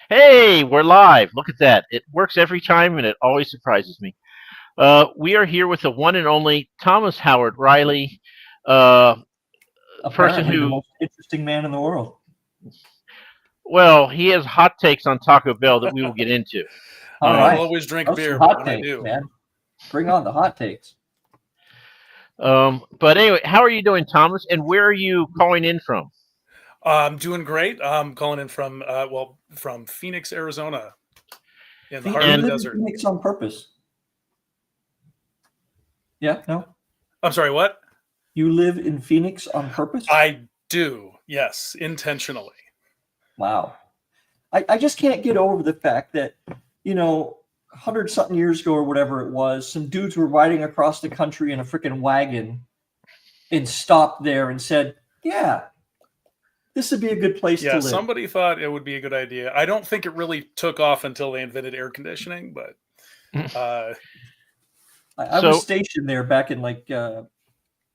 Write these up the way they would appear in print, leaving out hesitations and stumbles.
Hey, we're live. Look at that. It works every time and it always surprises me. We are here with the one and only Thomas Howard Riley, uh, person Apparently the who, most interesting man in the world. well, he has hot takes on Taco Bell that we will get into. All I don't Um, right. always drink Those some beer, but hot when I takes, do, man. Bring on the hot takes. but anyway, how are you doing, Thomas? And where are you calling in from? I'm doing great. I'm calling in from from Phoenix, Arizona, in the heart You of the And live in desert. Phoenix on purpose. Yeah, no? I'm sorry, what? You live in Phoenix on purpose? I do, yes, intentionally. Wow. I just can't get over the fact that, 100 something years ago or whatever it was, some dudes were riding across the country in a freaking wagon and stopped there and said, yeah, this would be a good place to Yeah, live. somebody thought it would be a good idea. I don't think it really took off until they invented air conditioning, but uh, I was so, stationed there back in like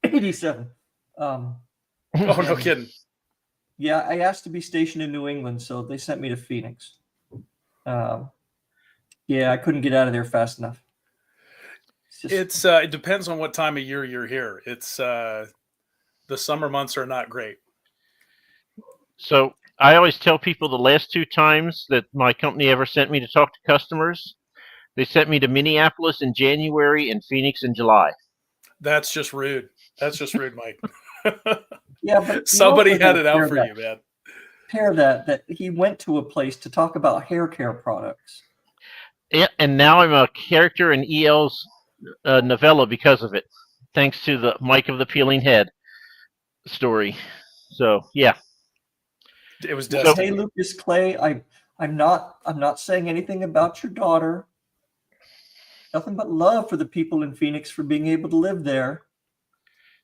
87. Um, oh, no and kidding. yeah, I asked to be stationed in New England, so they sent me to Phoenix. Um, yeah, I couldn't get out of there fast enough. It depends on what time of year you're here. It's the summer months are not great. so I always tell people the last two times that my company ever sent me to talk to customers, they sent me to Minneapolis in January and Phoenix in July. That's just rude. That's just rude, Mike. Yeah, but you also Somebody got had to it out for you, man. pair that he went to a place to talk about hair care products. Yeah, and now I'm a character in EL's novella because of it, thanks to the Mike of the Peeling Head story. So yeah. It was Well, So hey, destiny. Lucas Clay, I'm not saying anything about your daughter. Nothing but love for the people in Phoenix for being able to live there.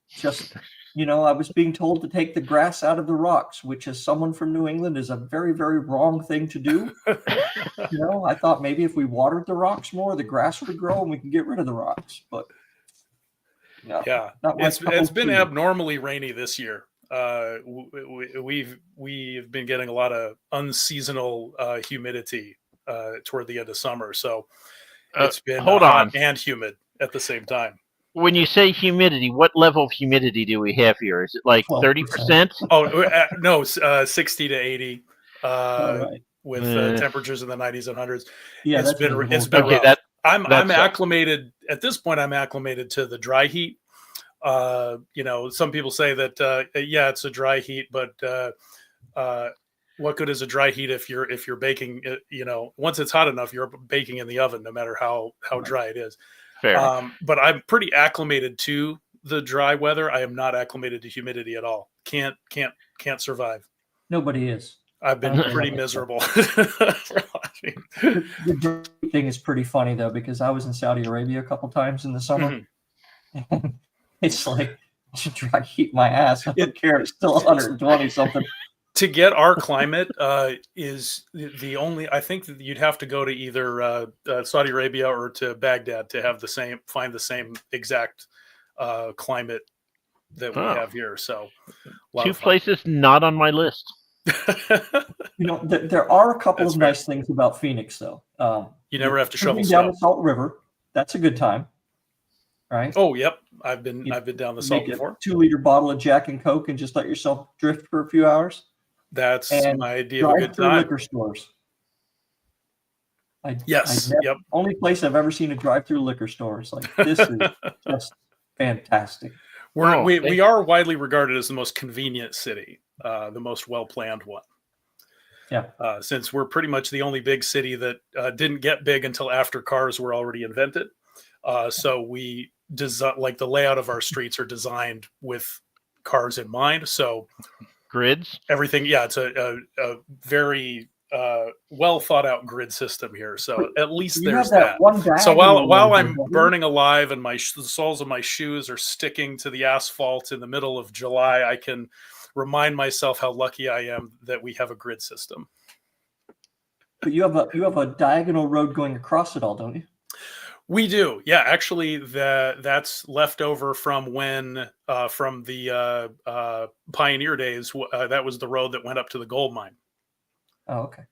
Just, I was being told to take the grass out of the rocks, which as someone from New England is a very, very wrong thing to do. I thought maybe if we watered the rocks more, the grass would grow and we can get rid of the rocks. But no, Yeah, not my cup it's of been tea. abnormally rainy this year. We've been getting a lot of unseasonal humidity toward the end of summer, so it's been hold hot on. and humid at the same time. When you say humidity, what level of humidity do we have here? Is it like 12%. 30%? Oh no, 60 to 80 All uh, right. with Uh, temperatures in the 90s and hundreds. Yeah, that's It's miserable. been okay, rough. that I'm sucks. acclimated at this point. I'm acclimated to the dry heat. Some people say that yeah, it's a dry heat, but uh, what good is a dry heat if you're baking? Once it's hot enough, you're baking in the oven, no matter how Right. dry it is. Fair enough. But I'm pretty acclimated to the dry weather. I am not acclimated to humidity at all. Can't survive. Nobody is. I've I been don't care pretty what they say. miserable. The dry thing is pretty funny though, because I was in Saudi Arabia a couple times in the summer. Mhm. And it's like to dry heat my ass. I don't It care. It's still 120 something. to get our climate is the only. I think that you'd have to go to either Saudi Arabia or to Baghdad to have find the same exact climate that we Oh, have here. So a lot two of fun. places not on my list. There are a couple That's of fair. nice things about Phoenix though. You never have to shovel Cruising down the snow. Salt River, that's a good time, right? Oh, yep. You I've been down the salt make a before. 2-liter bottle of Jack and Coke and just let yourself drift for a few hours. That's And my idea of a good drive-through time. liquor stores. I Yes. never, Yep. only place I've ever seen a drive-through liquor store. It's like this is just fantastic. Oh, We are widely regarded as the most convenient city, the most well planned one. Yeah. Since we're pretty much the only big city that didn't get big until after cars were already invented. So we design like the layout of our streets are designed with cars in mind. So grids. everything, yeah, it's a very well thought out grid system here. But So at least you have there's that that. one So diagonal while road though, I'm don't you? burning alive and the soles of my shoes are sticking to the asphalt in the middle of July, I can remind myself how lucky I am that we have a grid system. But you have a diagonal road going across it all, don't you? We do, yeah. Actually, that's left over from when from the pioneer days. That was the road that went up to the gold mine. Oh, okay.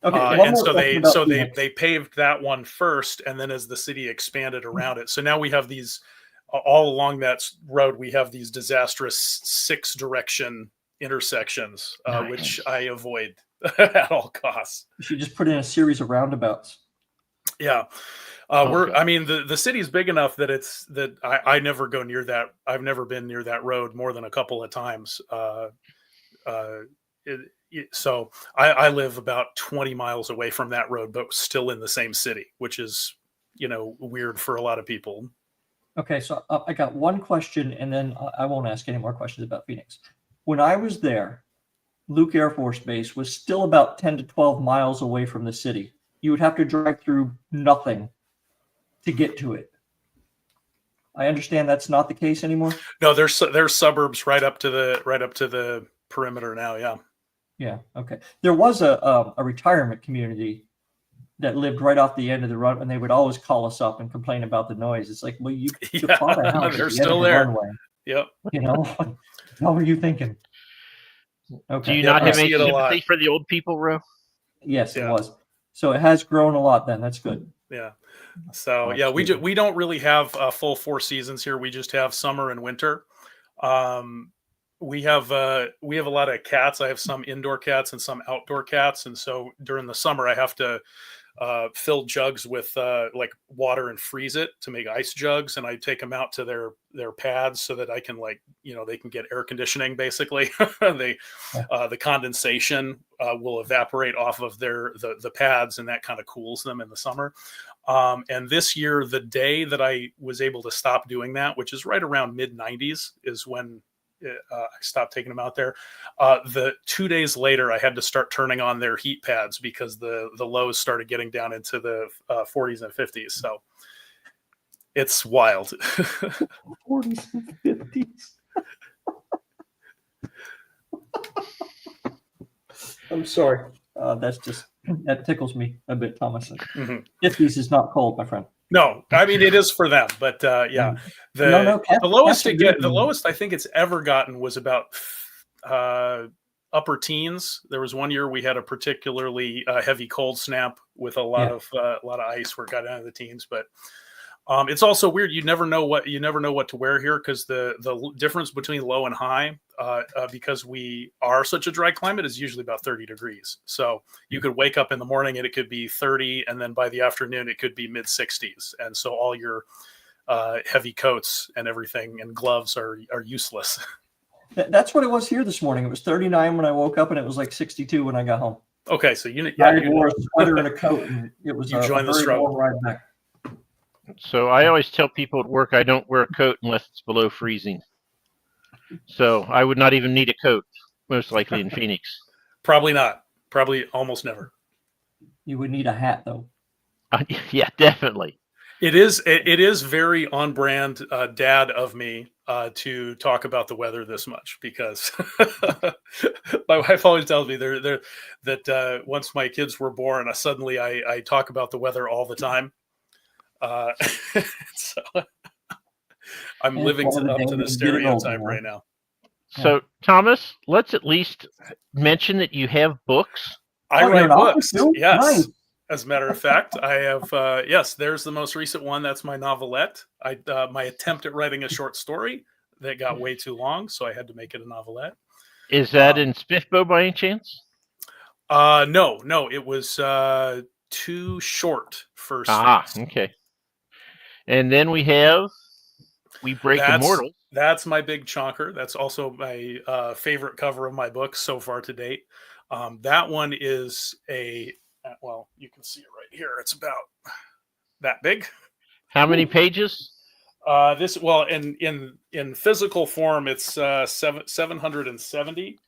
Okay, one And more so question about they Phoenix. paved that one first, and then as the city expanded around it, so now we have these all along that road. We have these disastrous 6-direction intersections, Nice. which I avoid at all costs. You should just put in a series of roundabouts. Yeah. Okay. I mean, the city's big enough that I never go near that. I've never been near that road more than a couple of times. So I live about 20 miles away from that road, but still in the same city, which is, weird for a lot of people. Okay, so I got one question, and then I won't ask any more questions about Phoenix. When I was there, Luke Air Force Base was still about 10 to 12 miles away from the city. You would have to drive through nothing to get to it. I understand that's not the case anymore. No, there's suburbs right up to the perimeter now. Yeah. Yeah. Okay. There was a retirement community that lived right off the end of the run, and they would always call us up and complain about the noise. It's like, well, you Yeah, bought a house they're at the still end of the there. runway. Yep. What were you thinking? Okay. Do you Yeah, not I have any see it a lot. sympathy for the old people, Ro? Yes, it Yeah. was. So it has grown a lot. Then that's good. Yeah. So Oh, yeah, we absolutely. we don't really have full 4 seasons here. We just have summer and winter. We have a lot of cats. I have some indoor cats and some outdoor cats, and so during the summer I have to fill jugs with like water and freeze it to make ice jugs, and I take them out to their pads so that I can they can get air conditioning basically. The condensation will evaporate off of the pads, and that kind of cools them in the summer. And this year, the day that I was able to stop doing that, which is right around mid-90s, is when I stopped taking them out there. The 2 days later, I had to start turning on their heat pads because the lows started getting down into the 40s and 50s. So it's wild. 40s and 50s. I'm sorry. That tickles me a bit, Thomas. Mhm. 50s is not cold, my friend. No, I mean it is for them, but yeah, No, the lowest cats are the good. lowest I think it's ever gotten was about upper teens. There was one year we had a particularly heavy cold snap with a lot of ice where it got into the teens, but it's also weird. You never know what to wear here because the difference between low and high, because we are such a dry climate, is usually about 30 degrees. So you could wake up in the morning and it could be 30, and then by the afternoon it could be mid 60s, and so all your heavy coats and everything and gloves are useless. That's what it was here this morning. It was 39 when I woke up, and it was like 62 when I got home. Okay, so I wore a sweater and a coat, and it was a joined the very struggle. warm ride back. So I always tell people at work I don't wear a coat unless it's below freezing. So I would not even need a coat, most likely in Phoenix. Probably not. Probably almost never. You would need a hat, though. Yeah, definitely. It is very on brand dad of me to talk about the weather this much, because my wife always tells me that once my kids were born, suddenly I talk about the weather all the time. So I'm living up to the stereotype right now. So Thomas, let's at least mention that you have books. I write books. Yes. Nice. As a matter of fact, I have, yes, there's the most recent one. That's my novelette. My attempt at writing a short story that got way too long, so I had to make it a novelette. Is that in Spiffbo by any chance? No, it was too short for Sphinx. Okay. And then we Break Immortal. That's my big chonker. That's also my favorite cover of my book so far to date. That one is well, you can see it right here. It's about that big. How many pages? In physical form, it's 770.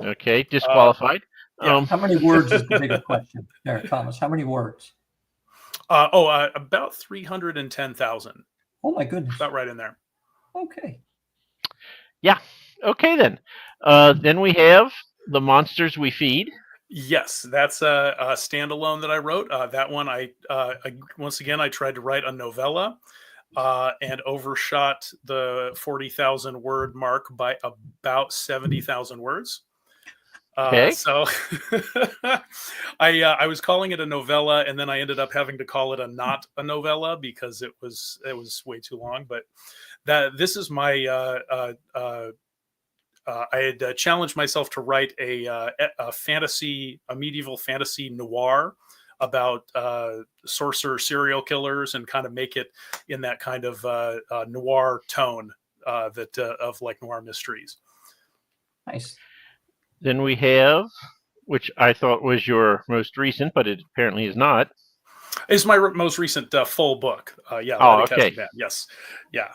Okay, disqualified. How many words is the bigger question there, Thomas? How many words? About 310,000. Oh my goodness! About right in there. Okay. Yeah. Okay then. Then we have The Monsters We Feed. Yes, that's a standalone that I wrote. That one, once again, I tried to write a novella and overshot the 40,000 word mark by about 70,000 words. Okay. So I was calling it a novella, and then I ended up having to call it not a novella because it was way too long. But this is my I had challenged myself to write a medieval fantasy noir about sorcerer serial killers, and kind of make it in that kind of noir tone of like noir mysteries. Nice. Then we have, which I thought was your most recent, but it apparently is not. It's my most recent full book. Yeah, Oh, Let It Catch okay. Me Bad. Yes, yeah.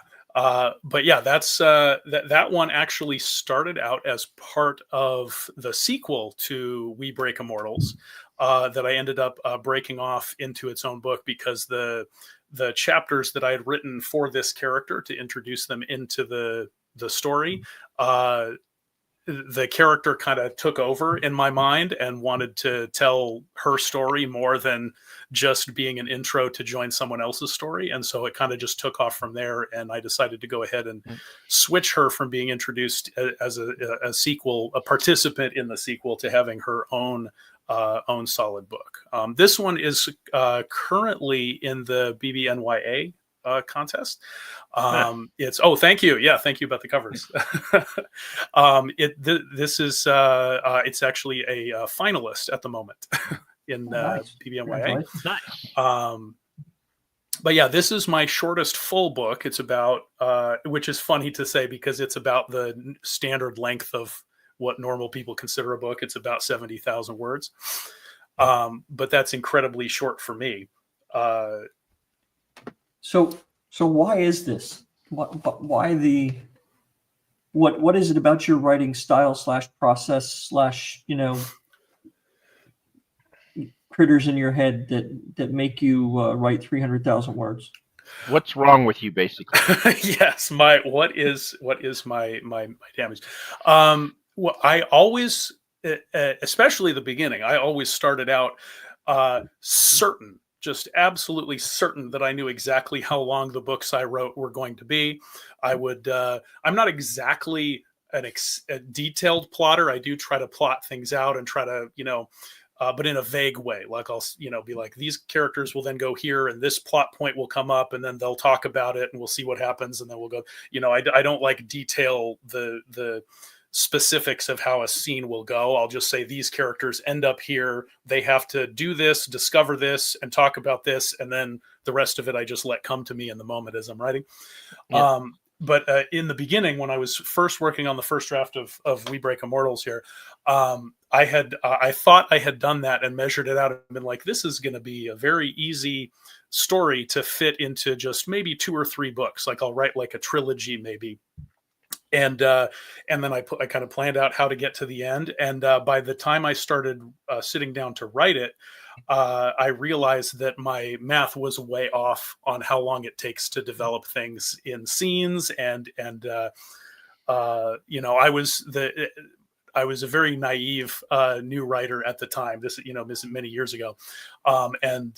But yeah, that's that one actually started out as part of the sequel to We Break Immortals, that I ended up breaking off into its own book, because the chapters that I had written for this character to introduce them into the story, the character kind of took over in my mind and wanted to tell her story more than just being an intro to join someone else's story. And so it kind of just took off from there. And I decided to go ahead and switch her from being introduced as a sequel, a participant in the sequel, to having her own solid book. This one is currently in the BBNYA contest. It's thank you. Yeah, thank you about the covers. This is it's actually a finalist at the moment in Nice. BBNYA. Nice. But yeah, this is my shortest full book. It's about, which is funny to say because it's about the standard length of what normal people consider a book. It's about 70,000 words. But that's incredibly short for me. So why is this? Why the? What is it about your writing style / process / critters in your head that make you write 300,000 words? What's wrong with you, basically? Yes, what is my damage? Well, I always, especially the beginning, I always started out certain, just absolutely certain that I knew exactly how long the books I wrote were going to be. I'm not exactly a detailed plotter. I do try to plot things out and try to, but in a vague way. Like I'll, be like, these characters will then go here and this plot point will come up and then they'll talk about it and we'll see what happens. And then we'll go, I don't like detail the specifics of how a scene will go. I'll just say these characters end up here. They have to do this, discover this, and talk about this. And then the rest of it, I just let come to me in the moment as I'm writing. Yeah. But in the beginning, when I was first working on the first draft of We Break Immortals here, I thought I had done that and measured it out and been like, this is going to be a very easy story to fit into just maybe 2 or 3 books. Like I'll write like a trilogy maybe. And then I kind of planned out how to get to the end. And by the time I started sitting down to write it, I realized that my math was way off on how long it takes to develop things in scenes. I was a very naive new writer at the time. This many years ago, and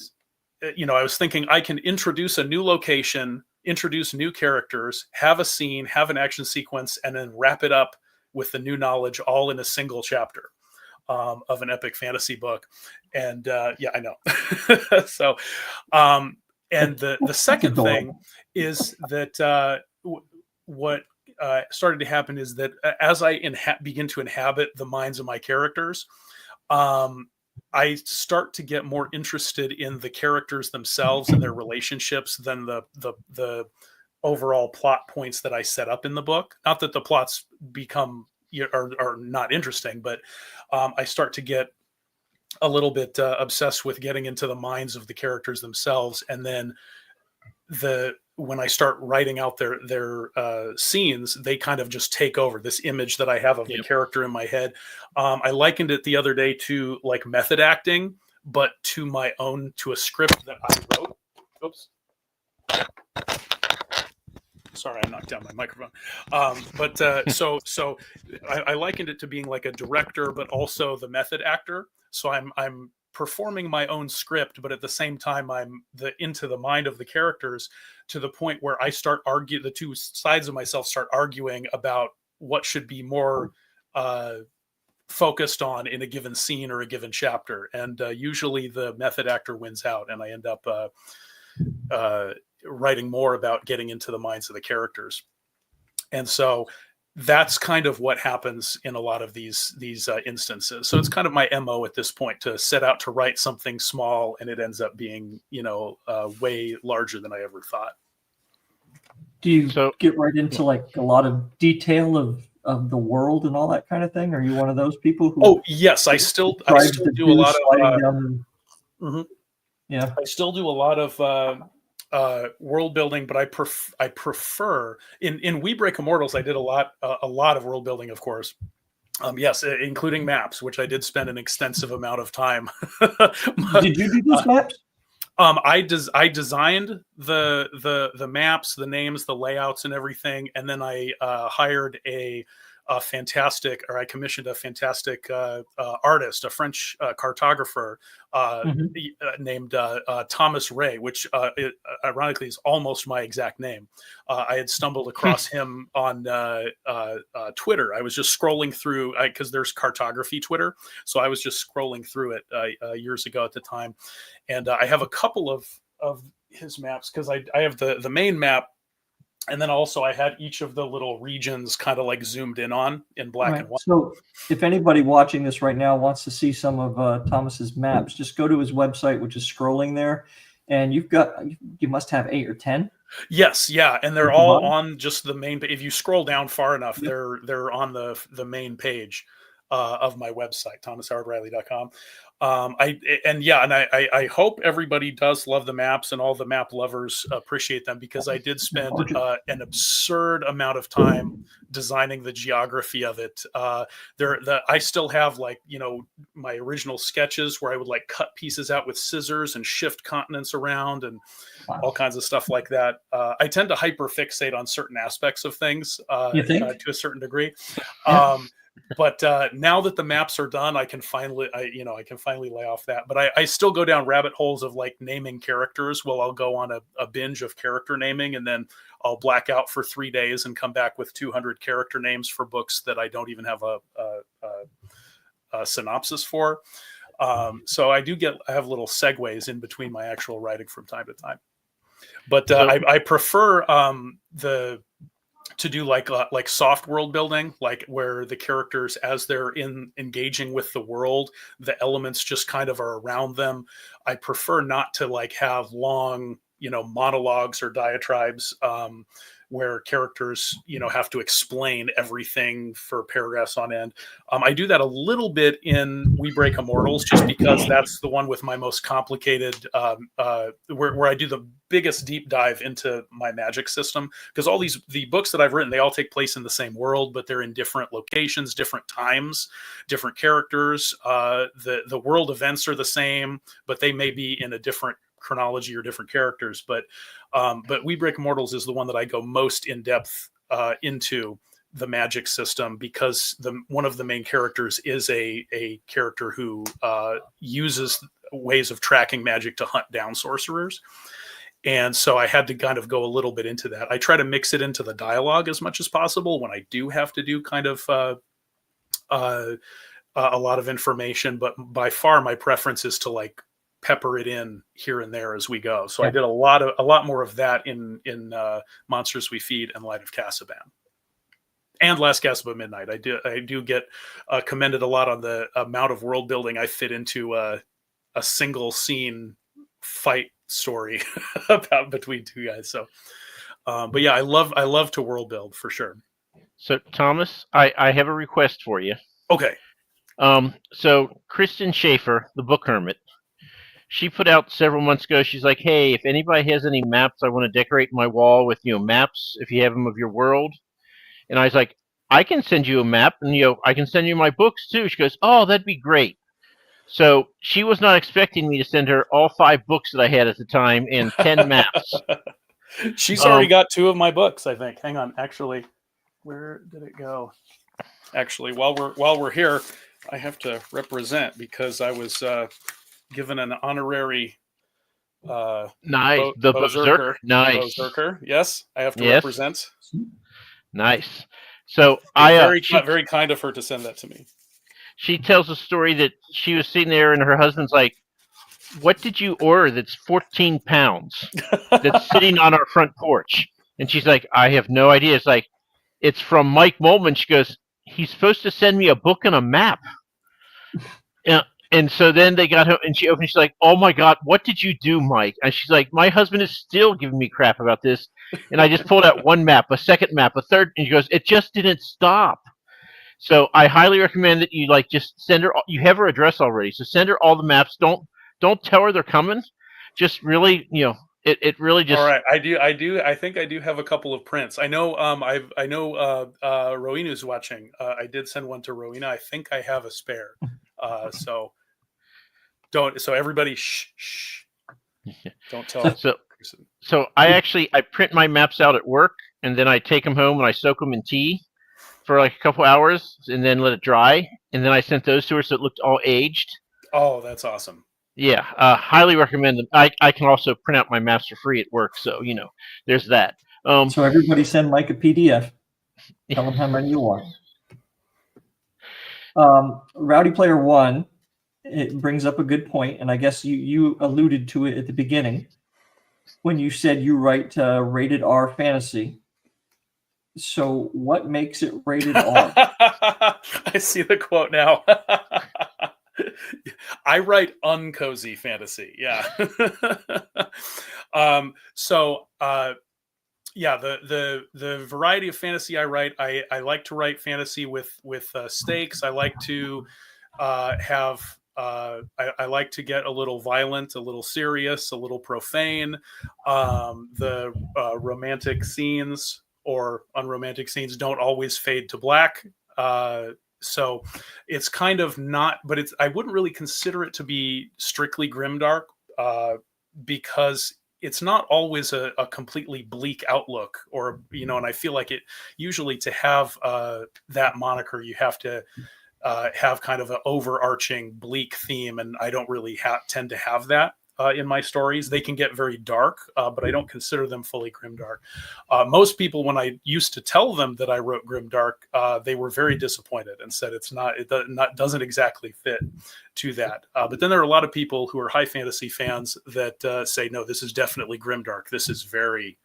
I was thinking I can introduce a new location, introduce new characters, have a scene, have an action sequence, and then wrap it up with the new knowledge all in a single chapter of an epic fantasy book. And yeah, I know. So, and the second thing is that what started to happen is that as I begin to inhabit the minds of my characters, I start to get more interested in the characters themselves and their relationships than the overall plot points that I set up in the book. Not that the plots become are not interesting, but I start to get a little bit obsessed with getting into the minds of the characters themselves, and then when I start writing out their scenes, they kind of just take over this image that I have of the character in my head. I likened it the other day to like method acting, but to a script that I wrote. Oops. Sorry, I knocked down my microphone. So I likened it to being like a director, but also the method actor. So I'm performing my own script, but at the same time, I'm into the mind of the characters to the point where I start the two sides of myself start arguing about what should be more focused on in a given scene or a given chapter, and usually the method actor wins out, and I end up writing more about getting into the minds of the characters. And so that's kind of what happens in a lot of these instances. So it's kind of my MO at this point, to set out to write something small, and it ends up being, way larger than I ever thought. Do you So- get right into like a lot of detail of the world and all that kind of thing? Are you one of those people who? Oh yes, I still describes the do a lot dude of. sliding down the- Mhm. Yeah. I still do a lot of world building, but I prefer in We Break Immortals. I did a lot of world building, of course. Yes, including maps, which I did spend an extensive amount of time. Did you do those maps? I designed the maps, the names, the layouts, and everything, and then I hired I commissioned a fantastic artist, a French cartographer named Thomas Ray, which ironically is almost my exact name. I had stumbled across him on Twitter. I was just scrolling through, because there's cartography Twitter, so I was just scrolling through it years ago at the time, and I have a couple of his maps, because I have the main map. And then also I had each of the little regions kind of like zoomed in on in black and white. So if anybody watching this right now wants to see some of Thomas's maps, just go to his website, which is scrolling there. And you must have 8 or 10. Yes. Yeah. And they're At the all bottom? on just the main, if you scroll down far enough, Yep. they're on the main page of my website, thomashowardriley.com. I hope everybody does love the maps, and all the map lovers appreciate them, because I did spend an absurd amount of time designing the geography of it. I still have my original sketches where I would like cut pieces out with scissors and shift continents around and all kinds of stuff like that. I tend to hyperfixate on certain aspects of things You think? to a certain degree. Yeah. But now that the maps are done, I can finally lay off that. But I still go down rabbit holes of like naming characters. Well, I'll go on a binge of character naming, and then I'll black out for 3 days and come back with 200 character names for books that I don't even have a synopsis for. So I have little segues in between my actual writing from time to time. But I prefer to do like soft world building, like where the characters, as they're engaging with the world, the elements just kind of are around them. I prefer not to like have long, monologues or diatribes where characters, have to explain everything for paragraphs on end. I do that a little bit in We Break Immortals, just because that's the one with my most complicated, where I do the biggest deep dive into my magic system, because the books that I've written, they all take place in the same world, but they're in different locations, different times, different characters. The world events are the same, but they may be in a different chronology or different characters. But We Break Immortals is the one that I go most in depth into the magic system, because one of the main characters is a character who uses ways of tracking magic to hunt down sorcerers. And so I had to kind of go a little bit into that. I try to mix it into the dialogue as much as possible when I do have to do kind of a lot of information, but by far my preference is to like pepper it in here and there as we go. So I did a lot more of that in Monsters We Feed and Light of Cassaban. And Last Gasp of Midnight. I do get commended a lot on the amount of world building I fit into a single scene fight story about between two guys. So, but yeah, I love to world build for sure. So Thomas, I have a request for you. Okay. So Kristen Schaefer, the book hermit, she put out several months ago. She's like, "Hey, if anybody has any maps, I want to decorate my wall with maps. If you have them of your world." And I was like, "I can send you a map, and I can send you my books too." She goes, "Oh, that'd be great." So she was not expecting me to send her all 5 books that I had at the time and 10 maps. She's already got 2 of my books, I think. Hang on, actually, where did it go? Actually, while we're here, I have to represent, because I was given an honorary Nice, the Berserker. Nice, Berserker. Yes, I have to represent. Nice. So very kind of her to send that to me. She tells a story that she was sitting there and her husband's like, "What did you order that's 14 pounds that's sitting on our front porch?" And she's like, "I have no idea." It's like, "It's from Mike Molman." She goes, "He's supposed to send me a book and a map." And so then they got home, and she opened. She's like, "Oh my God, what did you do, Mike?" And she's like, "My husband is still giving me crap about this." And I just pulled out one map, a second map, a third, and she goes, "It just didn't stop." So I highly recommend that you like just send her. You have her address already, so send her all the maps. Don't tell her they're coming. Just really, it really just. All right, I do. I think I do have a couple of prints. I know. I know. Rowena's watching. I did send one to Rowena. I think I have a spare. So don't. So everybody, shh. Don't tell. So I print my maps out at work, and then I take them home and I soak them in tea for like a couple hours, and then let it dry, and then I sent those to her so it looked all aged. Oh, that's awesome. Yeah, highly recommend them. I can also print out my maps for free at work, so there's that. So everybody send Mike a PDF. Tell him how many you want. Rowdy Player One, it brings up a good point, and I guess you alluded to it at the beginning when you said you write rated R fantasy. So what makes it rated R? I see the quote now. I write uncozy fantasy. Yeah. Yeah, the variety of fantasy I write, I like to write fantasy with stakes. I like to have I like to get a little violent, a little serious, a little profane. The romantic scenes or unromantic scenes don't always fade to black. So it's kind of not, but I wouldn't really consider it to be strictly grimdark because it's not always a completely bleak outlook, or and I feel like it usually, to have that moniker, you have to have kind of an overarching bleak theme, and I don't really tend to have that in my stories. They can get very dark, but I don't consider them fully grimdark. Most people, when I used to tell them that I wrote grimdark, they were very disappointed and said it doesn't exactly fit to that. But then there are a lot of people who are high fantasy fans that say, no, this is definitely grimdark. This is very,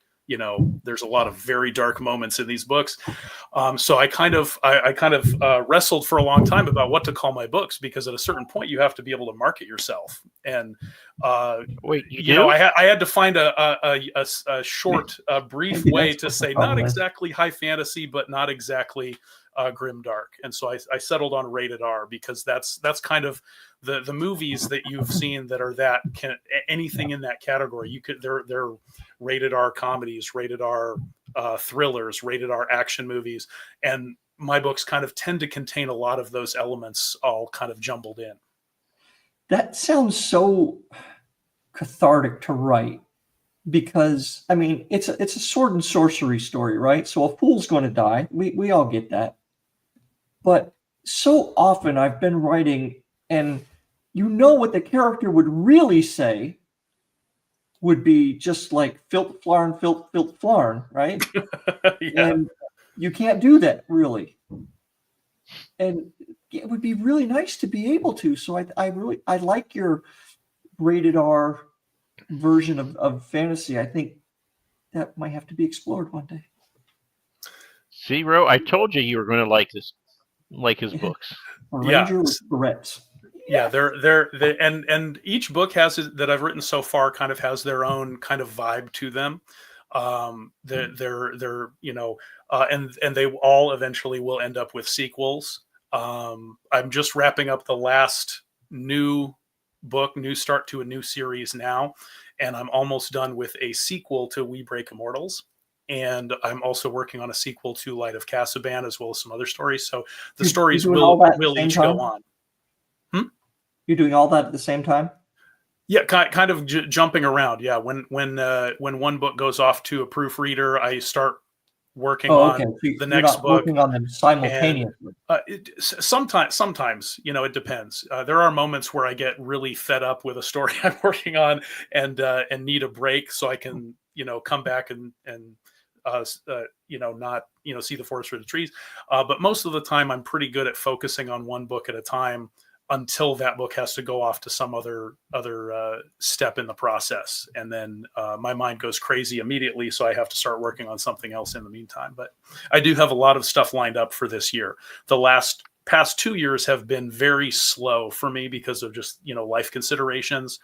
there's a lot of very dark moments in these books. So I kind of wrestled for a long time about what to call my books, because at a certain point you have to be able to market yourself. And wait, I had to find a short, brief way to say not exactly high fantasy, but not exactly grimdark. And so I settled on rated R, because that's kind of the movies that you've seen that are anything in that category. They're rated R comedies, rated R thrillers, rated R action movies, and my books kind of tend to contain a lot of those elements all kind of jumbled in. That sounds so cathartic to write, because I mean it's a sword and sorcery story, right? So a fool's going to die. We all get that. But so often I've been writing, and what the character would really say would be just like filth flarn, filth flarn, right? Yeah. And you can't do that, really. And it would be really nice to be able to. So I like your rated R version of fantasy. I think that might have to be explored one day. See, Ro, I told you were going to like his books. A ranger with Tourette's. Yeah, they're and each book that I've written so far kind of has their own kind of vibe to them. They're and they all eventually will end up with sequels. I'm just wrapping up the last new start to a new series now, and I'm almost done with a sequel to We Break Immortals. And I'm also working on a sequel to Light of Casaban, as well as some other stories. So the stories will each go on. You're doing all that at the same time? Yeah, kind of jumping around. Yeah, when one book goes off to a proofreader, I start working on the next book. Working on them simultaneously. Sometimes, it depends. There are moments where I get really fed up with a story I'm working on and need a break, so I can come back and not see the forest for the trees. But most of the time, I'm pretty good at focusing on one book at a time until that book has to go off to some other step in the process, and then my mind goes crazy immediately. So I have to start working on something else in the meantime. But I do have a lot of stuff lined up for this year. The past 2 years have been very slow for me because of just life considerations,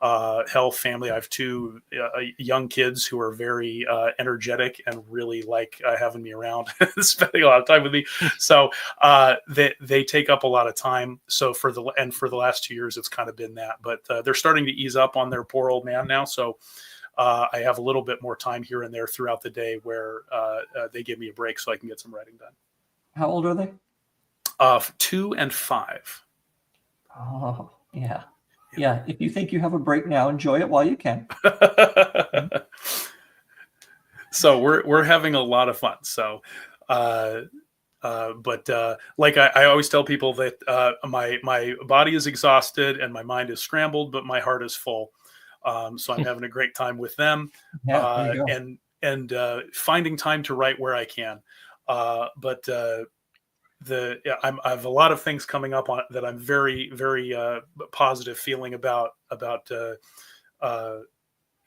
health, family. I have two young kids who are very energetic and really like having me around, spending a lot of time with me. So they take up a lot of time. So for the last 2 years, it's kind of been that. But they're starting to ease up on their poor old man now. So I have a little bit more time here and there throughout the day where they give me a break so I can get some writing done. How old are they? 2 and 5. Oh, yeah. Yeah, if you think you have a break now, enjoy it while you can. So we're having a lot of fun. So, but like I always tell people that my body is exhausted and my mind is scrambled, but my heart is full. So I'm having a great time with them, Yeah, there you go. and finding time to write where I can. But I have a lot of things coming up on that I'm very, very positive feeling about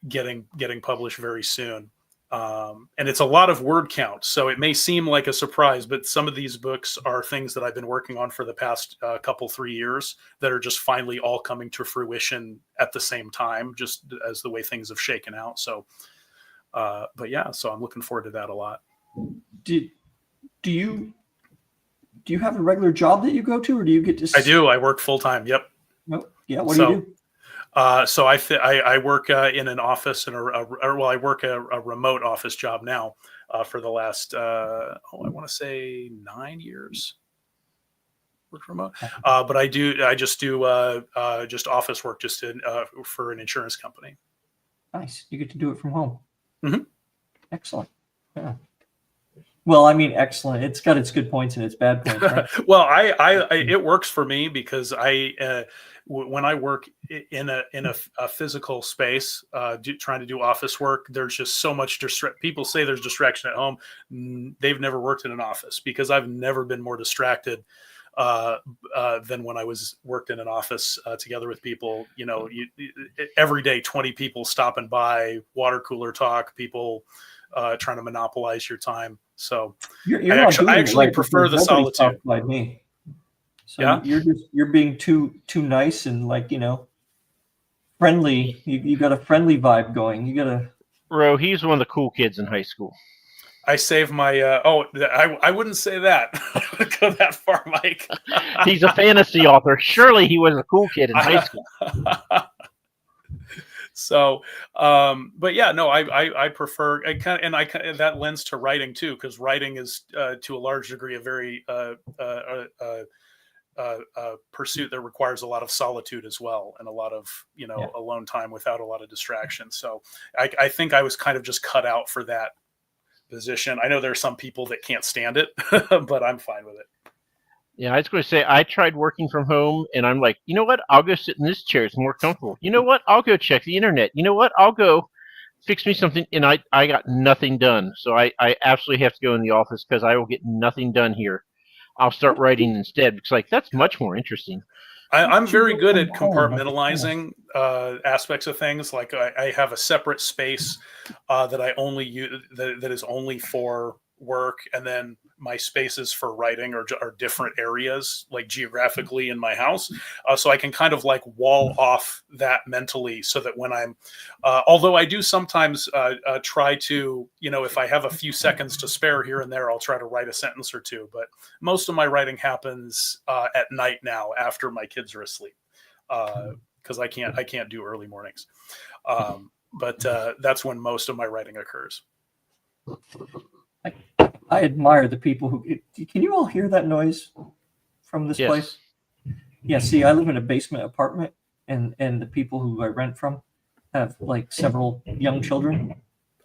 getting published very soon. And it's a lot of word count, so it may seem like a surprise, but some of these books are things that I've been working on for the past 3 years that are just finally all coming to fruition at the same time, just as the way things have shaken out. So, but yeah, so I'm looking forward to that a lot. Do you have a regular job that you go to, or do you get to? I do. I work full time. Yep. Oh, yeah. What do you do? So I work in an office and I work a remote office job now for the last I want to say 9 years. Work remote, but I just do just office work for an insurance company. Nice. You get to do it from home. Mm-hmm. Excellent. Yeah. Well, I mean, excellent. It's got its good points and its bad points. Right? Well, it works for me because when I work in a physical space, trying to do office work, there's just so much people say there's distraction at home. They've never worked in an office, because I've never been more distracted than when I worked in an office together with people. Every day, 20 people stopping by, water cooler talk, people trying to monopolize your time. So I actually prefer the solitude. Like me. So yeah, you're being too nice and friendly. You got a friendly vibe going. You got a. Ro, he's one of the cool kids in high school. I save my. I wouldn't say that. Go that far, Mike. He's a fantasy author. Surely he was a cool kid in high school. So, but yeah, no, I prefer, that lends to writing too, because writing is to a large degree a very pursuit that requires a lot of solitude as well, and a lot of alone time without a lot of distraction. So I think I was kind of just cut out for that position. I know there are some people that can't stand it, but I'm fine with it. Yeah, I was going to say, I tried working from home, and I'm like, you know what? I'll go sit in this chair. It's more comfortable. You know what? I'll go check the internet. You know what? I'll go fix me something. And I got nothing done. So I absolutely have to go in the office, because I will get nothing done here. I'll start writing instead, because that's much more interesting. I'm very good at compartmentalizing aspects of things. Like I have a separate space that I only use that is only for work, and then my spaces for writing are different areas, like geographically in my house, so I can kind of wall off that mentally, so that when I'm although I do sometimes try to, if I have a few seconds to spare here and there, I'll try to write a sentence or two, but most of my writing happens at night now, after my kids are asleep, because I can't do early mornings, but that's when most of my writing occurs. I admire the people who. Can you all hear that noise from this place? Yeah. See, I live in a basement apartment, and the people who I rent from have several young children.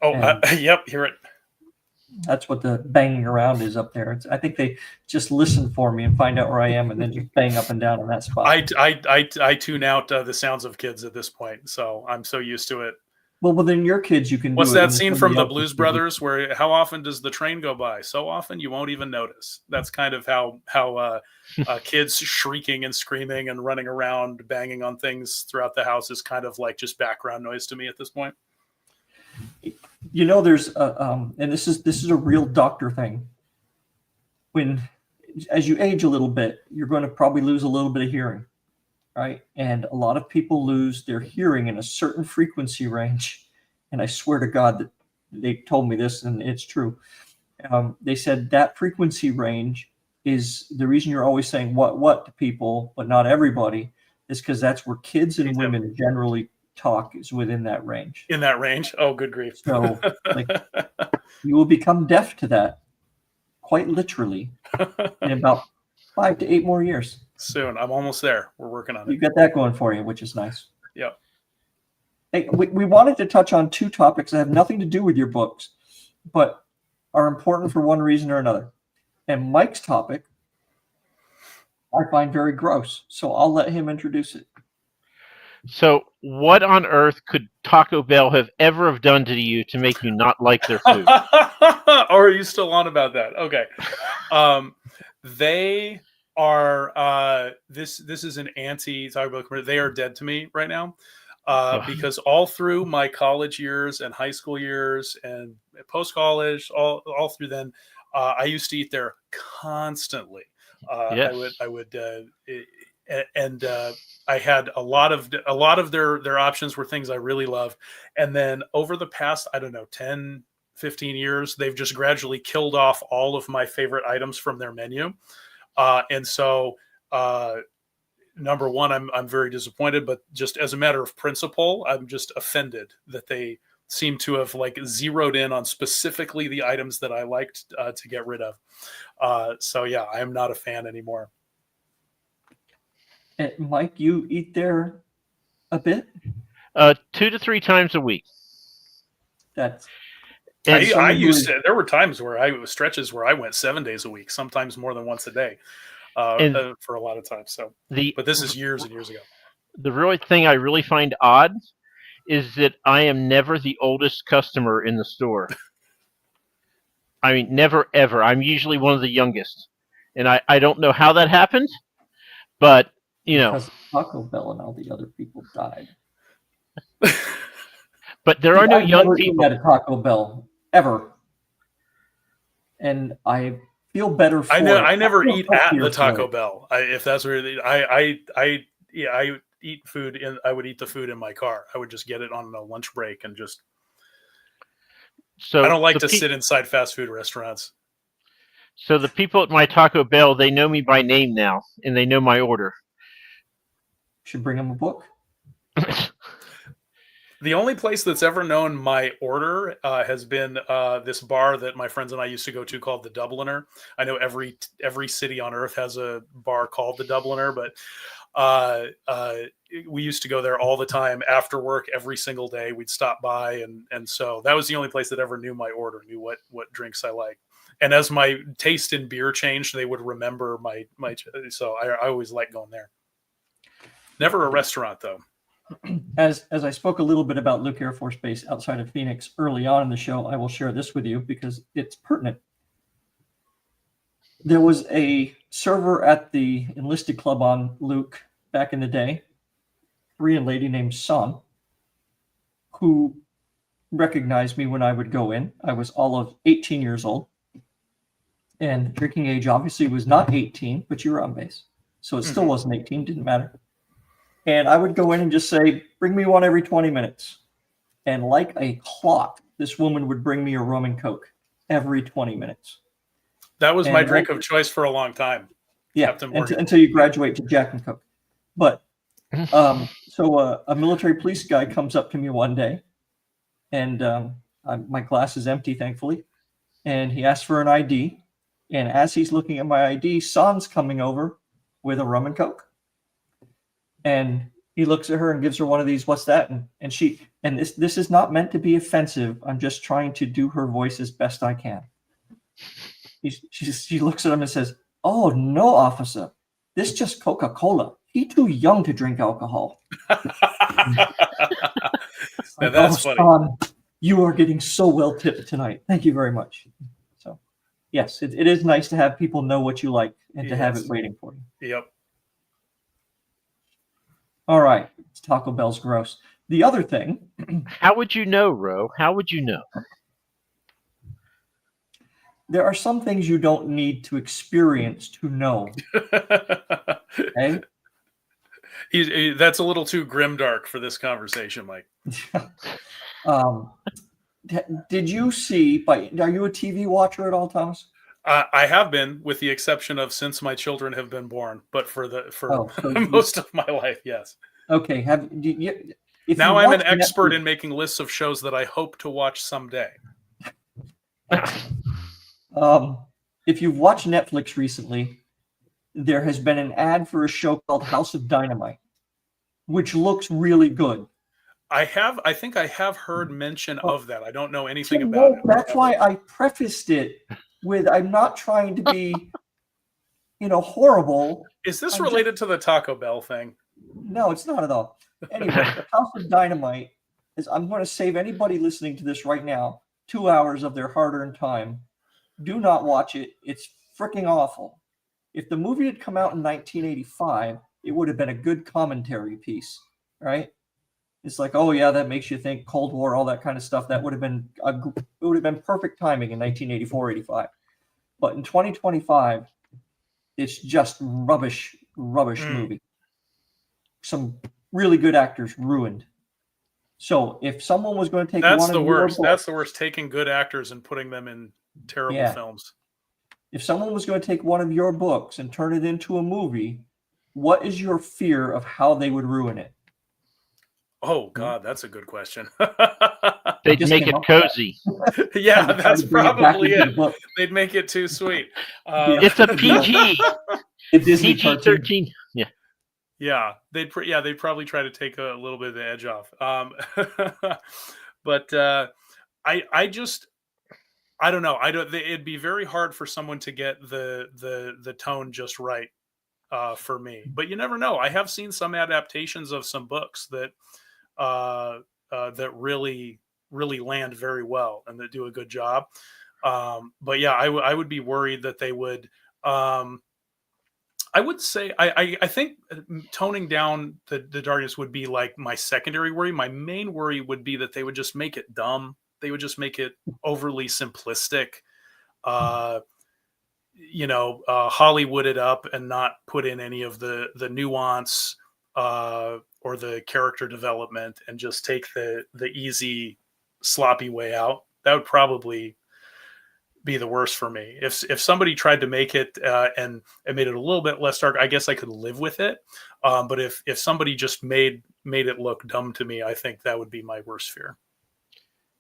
Oh, yep, hear it. That's what the banging around is up there. I think they just listen for me and find out where I am, and then just bang up and down in that spot. I tune out the sounds of kids at this point, so I'm so used to it. Well, within your kids, you can What's do it. that when scene somebody from the else is Blues busy. Brothers where how often does the train go by? So often you won't even notice. That's kind of how kids shrieking and screaming and running around banging on things throughout the house is kind of like just background noise to me at this point. You know, there's and this is a real doctor thing. As you age a little bit, you're going to probably lose a little bit of hearing, right? And a lot of people lose their hearing in a certain frequency range. And I swear to God that they told me this, and it's true. They said that frequency range is the reason you're always saying what to people, but not everybody, is because that's where kids and women generally talk, is within that range. In that range? Oh, good grief. So like, you will become deaf to that, quite literally, in about 5 to 8 more years. Soon. I'm almost there. We're working on it. You got that going for you, which is nice. Yep. Hey, we wanted to touch on 2 topics that have nothing to do with your books, but are important for one reason or another. And Mike's topic, I find very gross, so I'll let him introduce it. So, what on earth could Taco Bell have ever have done to you to make you not like their food? Or are you still on about that? Okay. They are this is an anti-Taco Bell commercial. They are dead to me right now. Because all through my college years and high school years and post-college, all through then, I used to eat there constantly. Yes. I would I had a lot of their options were things I really love. And then over the past, I don't know, 10, 15 years, they've just gradually killed off all of my favorite items from their menu. And so, number one, I'm very disappointed, but just as a matter of principle, I'm just offended that they seem to have like zeroed in on specifically the items that I liked to get rid of. So yeah, I am not a fan anymore. And Mike, you eat there a bit? 2 to 3 times a week. That's. I used to. There were times where stretches where I went 7 days a week, sometimes more than once a day, for a lot of times. So, but this is years and years ago. The really thing I really find odd is that I am never the oldest customer in the store. I mean, never ever. I'm usually one of the youngest, and I don't know how that happened, but because Taco Bell and all the other people died. But there are no young people at a Taco Bell ever, and I feel better for I never eat at the Taco Bell. If that's where I eat food I would eat the food in my car. I would just get it on a lunch break and just. So I don't like to sit inside fast food restaurants. So the people at my Taco Bell, they know me by name now, and they know my order. Should bring them a book. The only place that's ever known my order has been this bar that my friends and I used to go to called the Dubliner. I know every city on earth has a bar called the Dubliner, but we used to go there all the time after work every single day. We'd stop by, and so that was the only place that ever knew my order, knew what drinks I like. And as my taste in beer changed, they would remember my. So I always liked going there. Never a restaurant though. As I spoke a little bit about Luke Air Force Base outside of Phoenix early on in the show, I will share this with you because it's pertinent. There was a server at the enlisted club on Luke back in the day, Korean lady named Son, who recognized me when I would go in. I was all of 18 years old, and drinking age obviously was not 18, but you were on base. So it still wasn't 18, didn't matter. And I would go in and just say, bring me one every 20 minutes. And like a clock, this woman would bring me a rum and Coke every 20 minutes. That was my drink of choice for a long time. Yeah, until you graduate to Jack and Coke. But so a military police guy comes up to me one day, and my glass is empty, thankfully. And he asks for an ID. And as he's looking at my ID, Son's coming over with a rum and Coke. And he looks at her and gives her one of these, what's that? And she, and this is not meant to be offensive. I'm just trying to do her voice as best I can. She looks at him and says, oh, no, officer. This just Coca-Cola. He too young to drink alcohol. Yeah, that's funny. Sean, you are getting so well tipped tonight. Thank you very much. So, yes, it is nice to have people know what you like and to have it waiting for you. Yep. All right. Taco Bell's gross. The other thing. How would you know, Ro? How would you know? There are some things you don't need to experience to know. Okay? That's a little too grimdark for this conversation, Mike. Did you see? Are you a TV watcher at all, Thomas? I have been, with the exception of since my children have been born, but for most of my life, yes. Okay. Now I'm an expert in making lists of shows that I hope to watch someday. If you've watched Netflix recently, there has been an ad for a show called House of Dynamite, which looks really good. I think I have heard mention of that. I don't know anything about it. That's why I prefaced it with, I'm not trying to be, horrible. Is this related to the Taco Bell thing? No, it's not at all. Anyway, House of Dynamite is, I'm going to save anybody listening to this right now 2 hours of their hard-earned time. Do not watch it. It's freaking awful. If the movie had come out in 1985, it would have been a good commentary piece, right? It's like, oh yeah, that makes you think Cold War, all that kind of stuff. That would have been perfect timing in 1984, 85. But in 2025, it's just rubbish movie. Some really good actors ruined. So if someone was going to take that's the worst. That's the worst. Taking good actors and putting them in terrible films. If someone was going to take one of your books and turn it into a movie, what is your fear of how they would ruin it? Oh God, that's a good question. They'd make it cozy. Yeah, that's probably it. They'd make it too sweet. It's a PG. PG-13. Yeah. Yeah, they'd probably try to take a little bit of the edge off. But I don't know. It'd be very hard for someone to get the tone just right for me. But you never know. I have seen some adaptations of some books that really land very well and that do a good job. But yeah, I would be worried that they would. I would say I think toning down the darkness would be like my secondary worry. My main worry would be that they would just make it dumb. They would just make it overly simplistic, Hollywood it up and not put in any of the nuance or the character development and just take the easy, sloppy way out. That would probably be the worst for me. If somebody tried to make it and made it a little bit less dark, I guess I could live with it. But if somebody just made it look dumb to me, I think that would be my worst fear.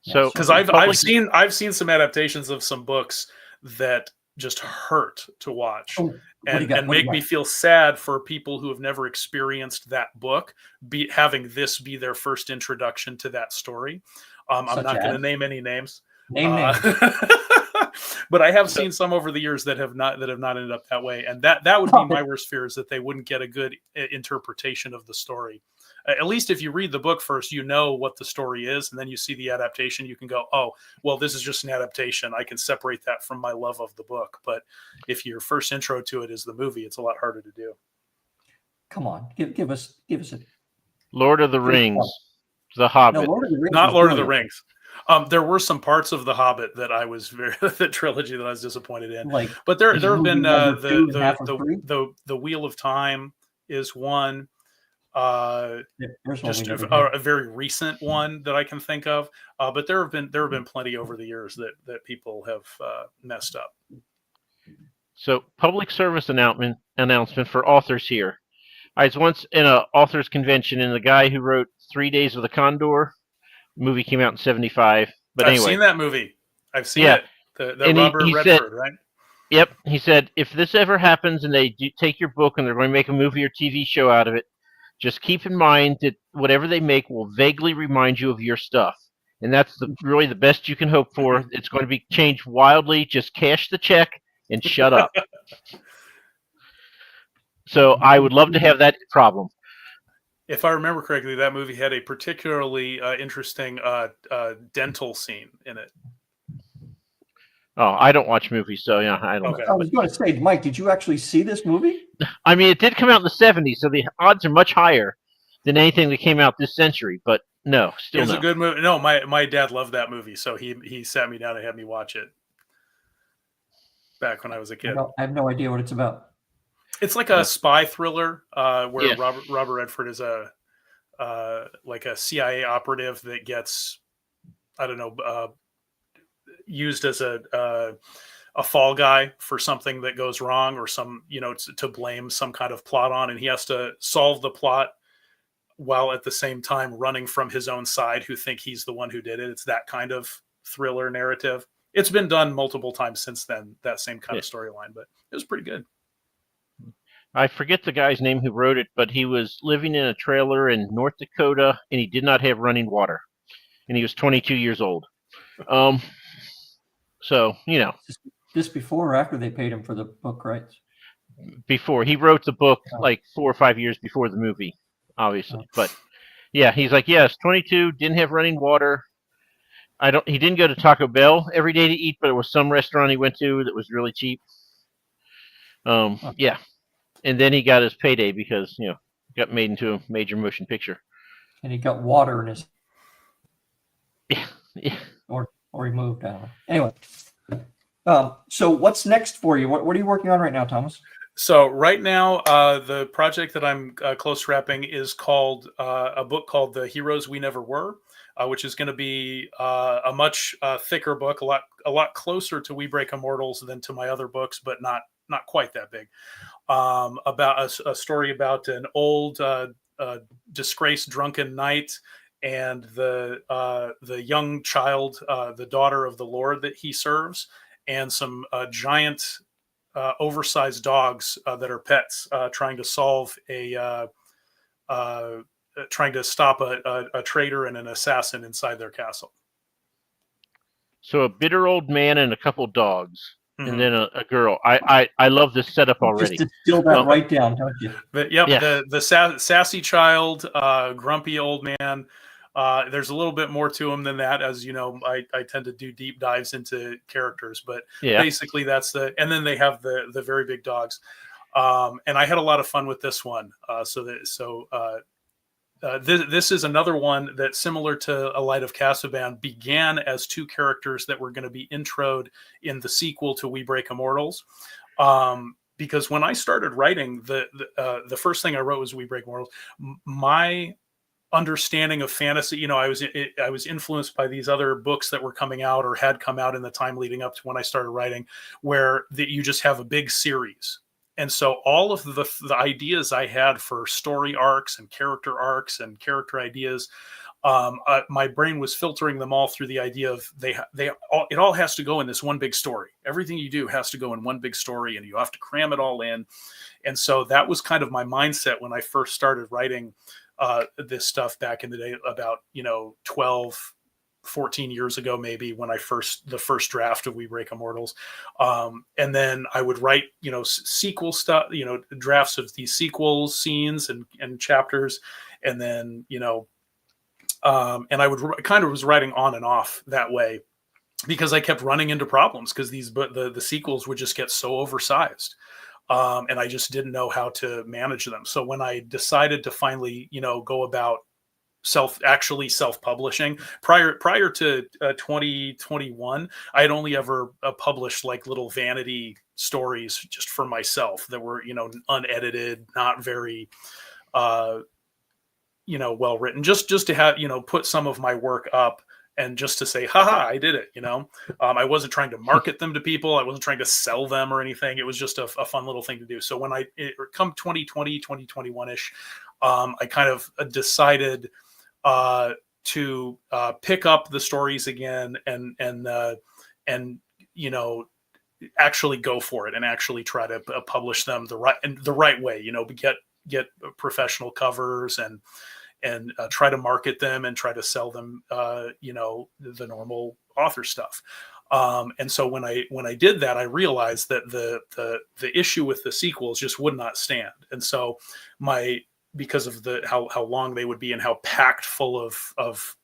So, because I've seen some adaptations of some books that just hurt to watch and make me feel sad for people who have never experienced that book, having this be their first introduction to that story. I'm not going to name any names. Name. But I have seen some over the years that have not ended up that way, and that would be my worst fear, is that they wouldn't get a good interpretation of the story. At least if you read the book first, you know what the story is, and then you see the adaptation, you can go, oh, well, this is just an adaptation. I can separate that from my love of the book. But if your first intro to it is the movie, it's a lot harder to do. Come on, give us a Lord of the Rings, The Hobbit. No, Lord of the Rings not Lord of the Rings. There were some parts of The Hobbit that I was the trilogy that I was disappointed in. But there have been the Wheel of Time is one. Just a very recent one that I can think of. But there have been plenty over the years that people have messed up. So, public service announcement for authors here. I was once in an authors convention, and the guy who wrote 3 Days of the Condor movie came out in 1975. But I've anyway, seen that movie. I've seen it. The Robert Redford, said, right? Yep. He said, if this ever happens and they take your book and they're going to make a movie or TV show out of it, just keep in mind that whatever they make will vaguely remind you of your stuff. And that's really the best you can hope for. It's going to be changed wildly. Just cash the check and shut up. So I would love to have that problem. If I remember correctly, that movie had a particularly interesting dental scene in it. Oh, I don't watch movies, so yeah, I don't know. Okay. I was going to say, Mike, did you actually see this movie? I mean, it did come out in the '70s, so the odds are much higher than anything that came out this century. But no, It still was a no. good movie. No, my dad loved that movie, so he sat me down and had me watch it back when I was a kid. I have no idea what it's about. It's like a spy thriller where Yeah. Robert Redford is a like a CIA operative that gets, I don't know, used as a fall guy for something that goes wrong, or some, to blame some kind of plot on, and he has to solve the plot while at the same time running from his own side, who think he's the one who did it. It's that kind of thriller narrative. It's been done multiple times since then, that same kind of storyline, but it was pretty good. I forget the guy's name who wrote it, but he was living in a trailer in North Dakota, and he did not have running water, and he was 22 years old. So This before or after they paid him for the book rights? before he wrote the book, like 4 or 5 years before the movie, obviously. But yeah, he's like, yes, 22, didn't have running water. He didn't go to Taco Bell every day to eat, but it was some restaurant he went to that was really cheap. Yeah. And then he got his payday because, got made into a major motion picture. And he got water in his Yeah. or he moved out. Anyway. So what's next for you? What are you working on right now, Thomas? So right now, the project that I'm close to wrapping is called a book called The Heroes We Never Were, which is going to be a much thicker book, a lot closer to We Break Immortals than to my other books, but not quite that big. About a story about an old disgraced drunken knight and the young child, the daughter of the Lord that he serves, and some giant oversized dogs that are pets, trying to solve trying to stop a traitor and an assassin inside their castle. So a bitter old man and a couple dogs, Mm-hmm. and then a girl. I love this setup already. Just distill that right down, don't you? But the sassy child, grumpy old man. There's a little bit more to him than that, as you know. I tend to do deep dives into characters, but basically that's and then they have the very big dogs. And I had a lot of fun with this one. This is another one that, similar to A Light of Casaban, began as two characters that were going to be introed in the sequel to We Break Immortals. Because when I started writing, the first thing I wrote was We Break Immortals. My understanding of fantasy, I was influenced by these other books that were coming out or had come out in the time leading up to when I started writing, where you just have a big series. And so all of the ideas I had for story arcs and character ideas, my brain was filtering them all through the idea of it all has to go in this one big story. Everything you do has to go in one big story, and you have to cram it all in. And so that was kind of my mindset when I first started writing this stuff back in the day, about 12, 14 years ago, maybe, when the first draft of We Break Immortals. And then I would write, sequel stuff, drafts of these sequels, scenes and chapters. And then, and I was writing on and off that way, because I kept running into problems, because the sequels would just get so oversized. And I just didn't know how to manage them. So when I decided to finally, go about self-publishing, prior to 2021, I had only ever published like little vanity stories just for myself that were, unedited, not very, well written, just to have, put some of my work up. And just to say, haha, I did it, I wasn't trying to market them to people. I wasn't trying to sell them or anything. It was just a fun little thing to do. So when come 2020, 2021-ish, I kind of decided to pick up the stories again and actually go for it and actually try to publish them the right way, get professional covers and try to market them and try to sell them, the normal author stuff. And so when I did that, I realized that the issue with the sequels just would not stand. And so my because of how long they would be and how packed full of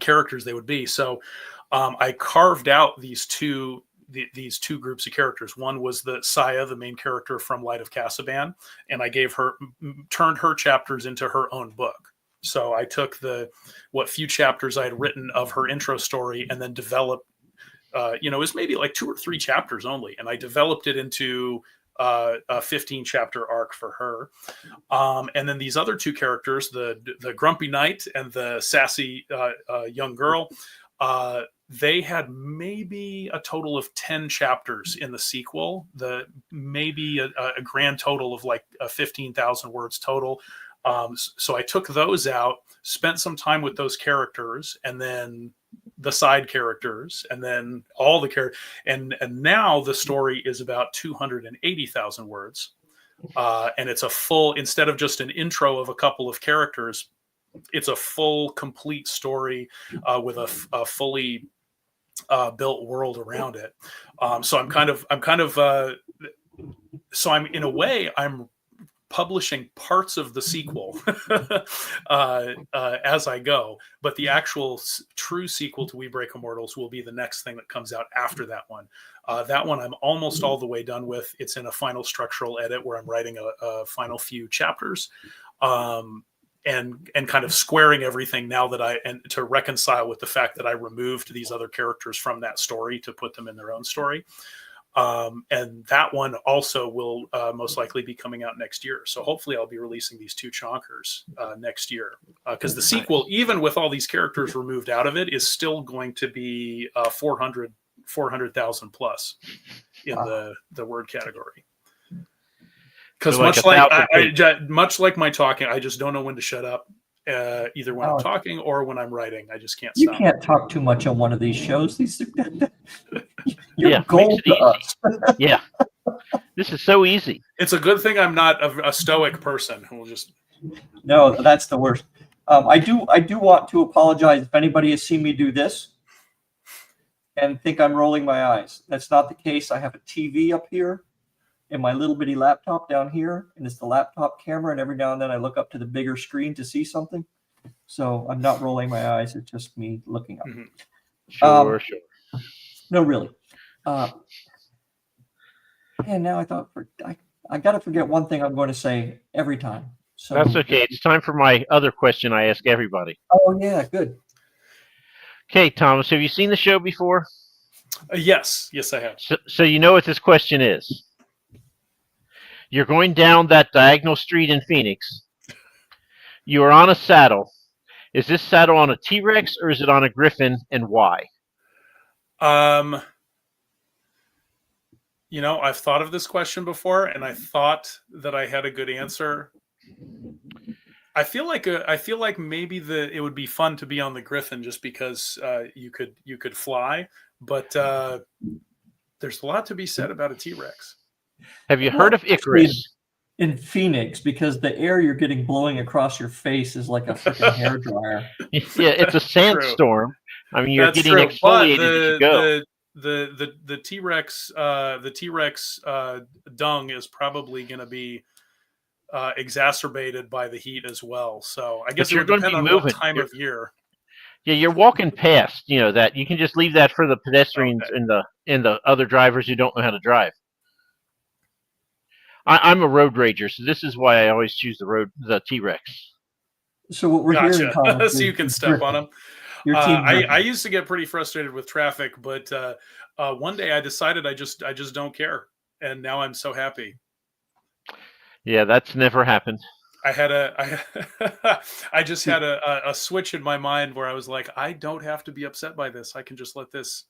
characters they would be. So I carved out these two groups of characters. One was the Saya, the main character from Light of Casaban, and I turned her chapters into her own book. So I took what few chapters I had written of her intro story and then developed, it was maybe like 2 or 3 chapters only, and I developed it into a 15-chapter arc for her. And then these other 2 characters, the grumpy knight and the sassy young girl, they had maybe a total of 10 chapters in the sequel, maybe a grand total of like 15,000 words total. So I took those out, spent some time with those characters, and then the side characters, and then all the characters. And now the story is about 280,000 words. And it's instead of just an intro of a couple of characters, it's a full, complete story with a fully built world around it. So I'm in a way, I'm publishing parts of the sequel as I go, but the actual true sequel to We Break Immortals will be the next thing that comes out after that one. That one I'm almost all the way done with. It's in a final structural edit where I'm writing a final few chapters, and kind of squaring everything now and to reconcile with the fact that I removed these other characters from that story to put them in their own story. And that one also will most likely be coming out next year. So hopefully I'll be releasing these 2 chonkers next year, because the sequel, even with all these characters removed out of it, is still going to be 400,000 plus in the word category. Because So much like my talking, I just don't know when to shut up, either when I'm talking or when I'm writing. I just can't stop. You can't talk too much on one of these shows. You're gold to us. Yeah. This is so easy. It's a good thing I'm not a stoic person who will just... No, that's the worst. I do want to apologize if anybody has seen me do this and think I'm rolling my eyes. That's not the case. I have a TV up here and my little bitty laptop down here, and it's the laptop camera, and every now and then I look up to the bigger screen to see something. So I'm not rolling my eyes. It's just me looking up. Mm-hmm. Sure. No, really. And now I thought I got to forget one thing I'm going to say every time. So That's okay. It's time for my other question I ask everybody. Oh, yeah, good. Okay, Thomas, have you seen the show before? Yes, I have. So you know what this question is. You're going down that diagonal street in Phoenix. You are on a saddle. Is this saddle on a T-Rex or is it on a Griffin, and why? I've thought of this question before, and I thought that I had a good answer. I feel like maybe it would be fun to be on the Griffin just because you could fly, but there's a lot to be said about a T-Rex. Have you heard of Icarus? In Phoenix, because the air you're getting blowing across your face is like a freaking hairdryer. Yeah, it's a sandstorm. I mean, you're That's getting true. exfoliated as you go. The T-Rex dung is probably going to be exacerbated by the heat as well. So I guess it would depend on what time of year. Yeah, you're walking past, that you can just leave that for the pedestrians and the other drivers who don't know how to drive. I'm a road rager, so this is why I always choose the T-Rex. So what we're hearing, Thomas, so you can step on them. I used to get pretty frustrated with traffic, but one day I decided I just don't care, and now I'm so happy. Yeah, that's never happened. I just had a switch in my mind where I was like, I don't have to be upset by this. I can just let this.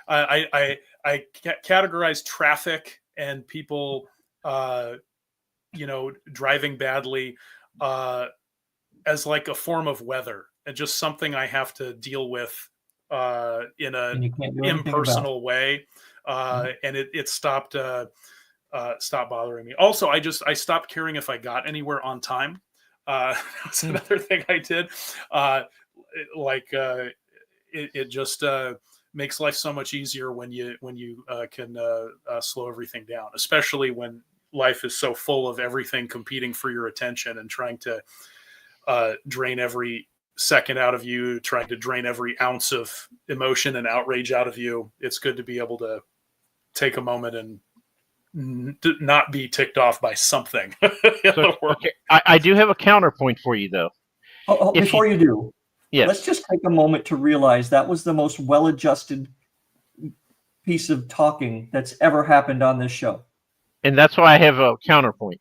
I categorize traffic and people, driving badly, as like a form of weather and just something I have to deal with in an impersonal way. And it stopped bothering me. Also, I stopped caring if I got anywhere on time. That's another thing I did. It just makes life so much easier when you can slow everything down, especially when life is so full of everything competing for your attention and trying to drain every second out of you, trying to drain every ounce of emotion and outrage out of you. It's good to be able to take a moment and not be ticked off by something. So, okay, I do have a counterpoint for you, though. Before you do, yes. Let's just take a moment to realize that was the most well-adjusted piece of talking that's ever happened on this show. And that's why I have a counterpoint.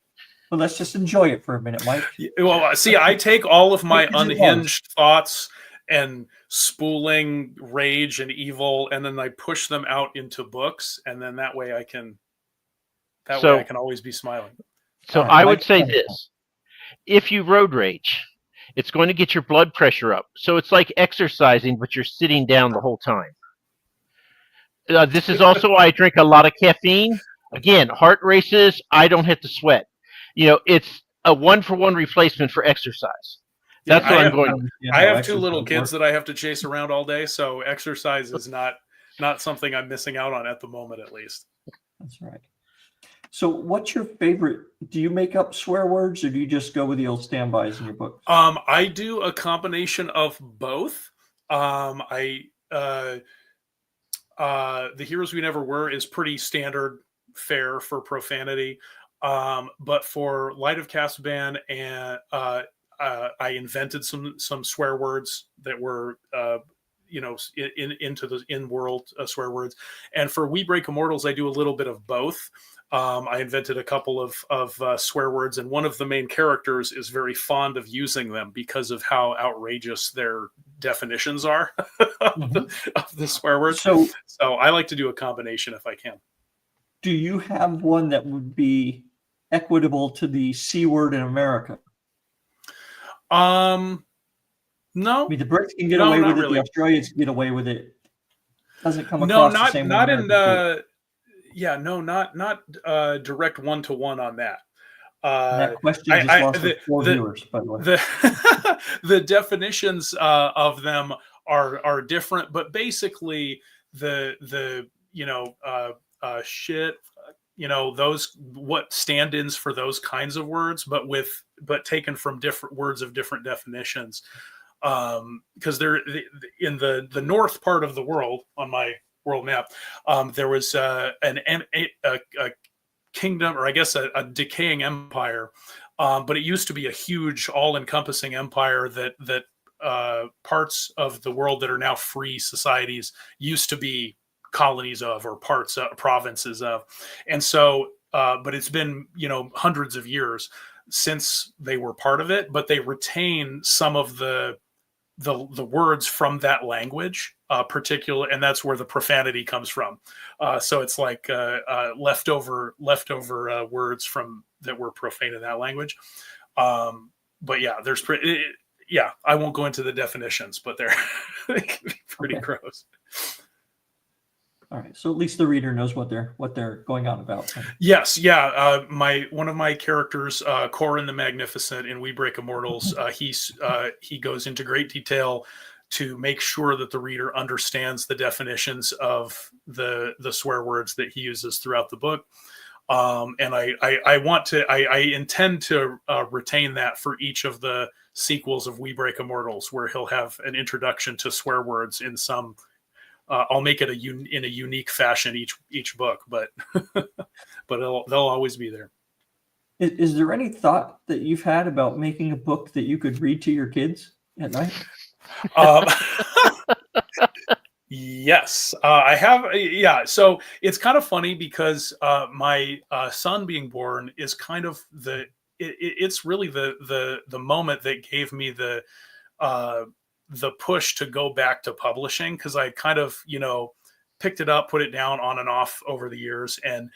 Well, let's just enjoy it for a minute, Mike. Well, see, I take all of my unhinged thoughts and spooling rage and evil, and then I push them out into books, and then that way I can always be smiling. So I would say this: if you road rage, it's going to get your blood pressure up. So it's like exercising, but you're sitting down the whole time. This is also why I drink a lot of caffeine. Again, heart races, I don't have to sweat. It's a 1-for-1 replacement for exercise. That's what I'm going. I have 2 little kids that I have to chase around all day, so exercise is not something I'm missing out on at the moment, at least. That's right. So what's your favorite? Do you make up swear words, or do you just go with the old standbys in your book? I do a combination of both. The Heroes We Never Were is pretty standard fare for profanity. But for Light of Casban, and I invented some swear words that were into the in-world swear words. And for We Break Immortals, I do a little bit of both. I invented a couple of swear words, and one of the main characters is very fond of using them because of how outrageous their definitions are of the swear words. So I like to do a combination if I can. Do you have one that would be equitable to the C word in America? No. I mean, the Brits can get away with it. Really. The Australians can get away with it. Doesn't come across the same way. Not in not direct 1-to-1 on that. That question just lost 4 viewers, by the way. The definitions of them are different, but basically the shit, those what stand-ins for those kinds of words, but taken from different words of different definitions. Because they're in the north part of the world on my world map. There was a kingdom, or I guess a decaying empire, but it used to be a huge, all-encompassing empire that parts of the world that are now free societies used to be colonies of, or provinces of. And so but it's been hundreds of years since they were part of it, but they retain some of the words from that language, particular, and that's where the profanity comes from. So it's like leftover words from that were profane in that language. But yeah, I won't go into the definitions, but they can be pretty gross. All right, so at least the reader knows what they're going on about. Yes, yeah. One of my characters, Corin the Magnificent in We Break Immortals, he goes into great detail to make sure that the reader understands the definitions of the swear words that he uses throughout the book. And I intend to retain that for each of the sequels of We Break Immortals, where he'll have an introduction to swear words in some. I'll make it in a unique fashion each book, but they'll always be there. Is there any thought that you've had about making a book that you could read to your kids at night? Yes, I have. Yeah, so it's kind of funny because my son being born is kind of it's really the moment that gave me the push to go back to publishing, because I kind of, picked it up, put it down on and off over the years. And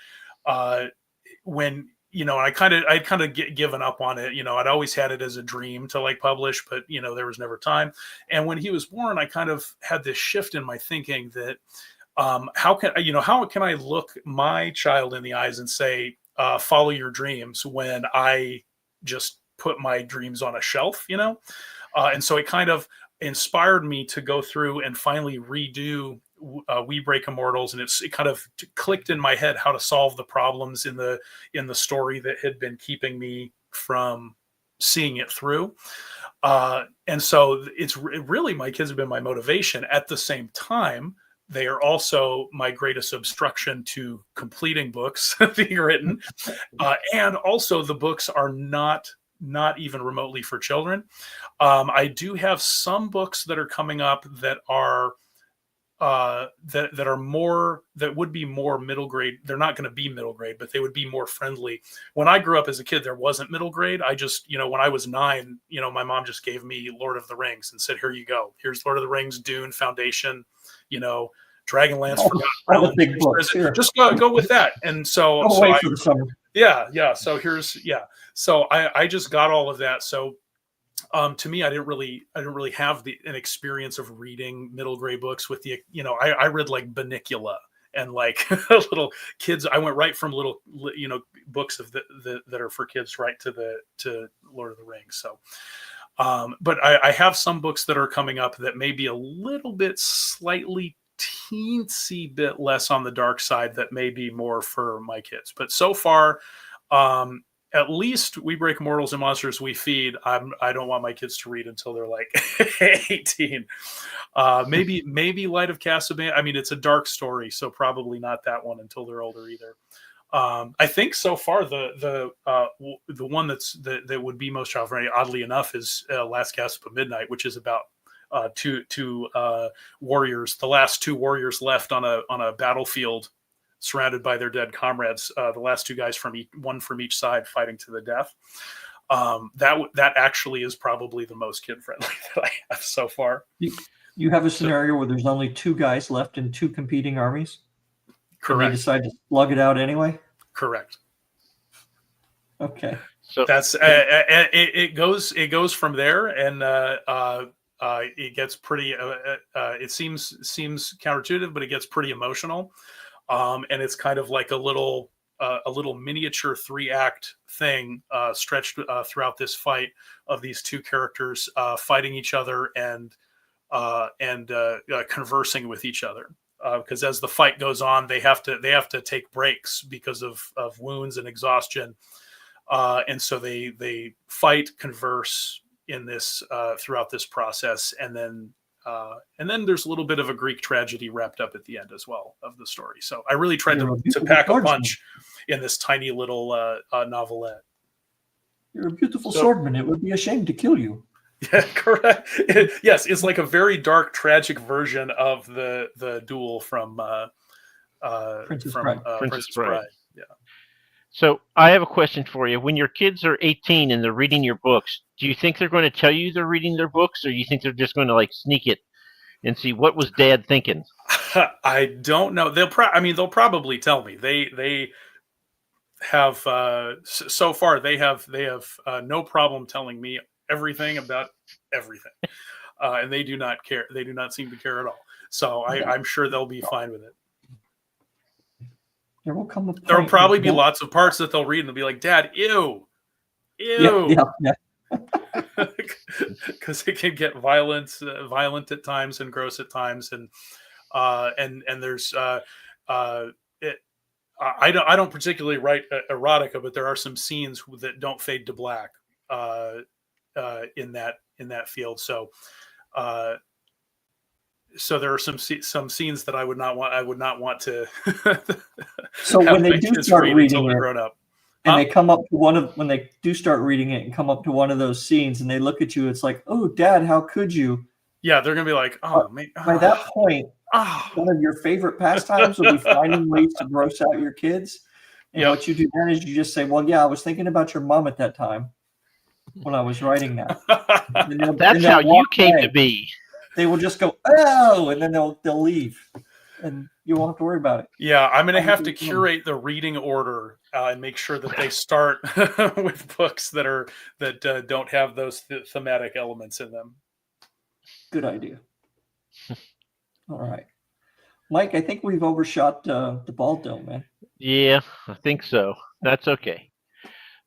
when, I'd kind of given up on it. I'd always had it as a dream to publish, but, there was never time. And when he was born, I kind of had this shift in my thinking that how can I look my child in the eyes and say, follow your dreams, when I just put my dreams on a shelf, and so it kind of inspired me to go through and finally redo We Break Immortals, and it kind of clicked in my head how to solve the problems in the story that had been keeping me from seeing it through. And so really my kids have been my motivation. At the same time, they are also my greatest obstruction to completing books being written. And also the books are not even remotely for children. I do have some books that are coming up that are that would be more middle grade. They're not going to be middle grade, but they would be more friendly. When I grew up as a kid, there wasn't middle grade. I just, when I was 9, my mom just gave me Lord of the Rings and said, "Here you go. Here's Lord of the Rings, Dune, Foundation, Dragonlance, Forgotten All the big books. Here. Just go with that." And so, Go away for the summer. Yeah. So So I just got all of that. So to me, I didn't really have an experience of reading middle grade books with I read like Bunnicula and like little kids. I went right from little, books of that are for kids right to Lord of the Rings. So, but I have some books that are coming up that may be a little bit slightly teensy bit less on the dark side that may be more for my kids. But so far, at least We Break Mortals and Monsters We Feed, I don't want my kids to read until they're like 18. Maybe Light of Casablanca. I mean, it's a dark story, so probably not that one until they're older either. I think so far the one that would be most child friendly, oddly enough, is Last Gasp of Midnight, which is about two warriors, the last 2 warriors left on a battlefield, surrounded by their dead comrades, the last 2 guys one from each side fighting to the death. That actually is probably the most kid friendly that I have so far. You have a scenario where there's only 2 guys left in 2 competing armies? Correct. And they decide to slug it out anyway? Correct. Okay. So that's it goes from there, and it gets pretty it seems counterintuitive, but it gets pretty emotional. And it's kind of like a little miniature 3-act thing stretched throughout this fight of these 2 characters fighting each other and conversing with each other. Because as the fight goes on, they have to take breaks because of wounds and exhaustion, and so they fight, converse in this throughout this process, and then there's a little bit of a Greek tragedy wrapped up at the end as well of the story. So I really tried to pack a punch in this tiny little novelette. You're a beautiful swordman. It would be a shame to kill you. Yeah, correct. Yes, it's like a very dark, tragic version of the duel from Princess Bride. Yeah. So I have a question for you. When your kids are 18 and they're reading your books, do you think they're going to tell you they're reading their books, or you think they're just going to like sneak it and see what was Dad thinking? I don't know. They'll probably tell me. They have so far they have no problem telling me everything about everything, and they do not care. They do not seem to care at all. So I'm sure they'll be fine with it. There will come a point. There will probably be lots of parts that they'll read and they'll be like, "Dad, ew." Yeah. Because it can get violent at times and gross at times, and there's I don't particularly write erotica, but there are some scenes that don't fade to black in that field. So so there are some scenes that I would not want to. So when they do start reading it, grown up, and they come up to when they do start reading it and come up to one of those scenes, and they look at you, it's like, "Oh, Dad, how could you?" Yeah, they're gonna be like, "Oh, man." By that point, one of your favorite pastimes will be finding ways to gross out your kids. And what you do then is you just say, "Well, yeah, I was thinking about your mom at that time when I was writing that." That's how you came to be. They will just go, "Oh," and then they'll leave, and you won't have to worry about it. Yeah, I'm going to have to curate the reading order and make sure that they start with books that don't have those thematic elements in them. Good idea. All right, Mike, I think we've overshot the ball dome, man. Yeah, I think so. That's okay.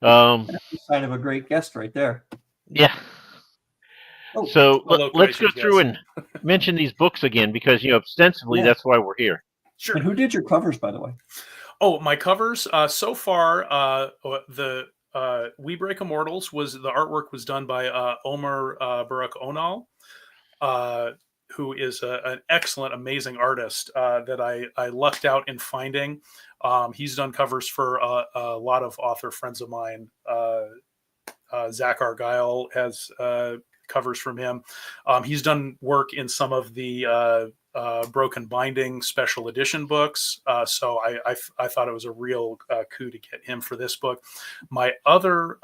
That's a sign of a great guest right there. Yeah. Oh, So Hello, let's go gracious through guest. and mention these books again because ostensibly Yeah. that's why we're here. Sure. and who did your covers, by the way? Oh, my covers so far. The We Break Immortals was the artwork was done by Omer Barak Onal, uh, who is an excellent, amazing artist that I lucked out in finding. He's done covers for a lot of author friends of mine. Zach Argyle has covers from him. He's done work in some of the Broken Binding special edition books. So I thought it was a real coup to get him for this book. My other,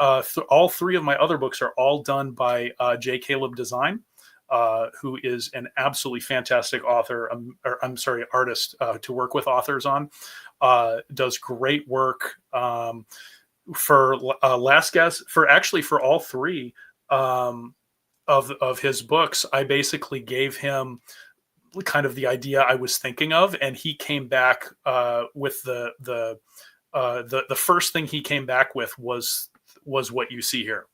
all three of my other books are all done by J. Caleb Design. Who is an absolutely fantastic author, I'm sorry, artist to work with authors on. Does great work. For Last Guess, for all three of his books, I basically gave him kind of the idea I was thinking of, and he came back with the first thing he came back with was what you see here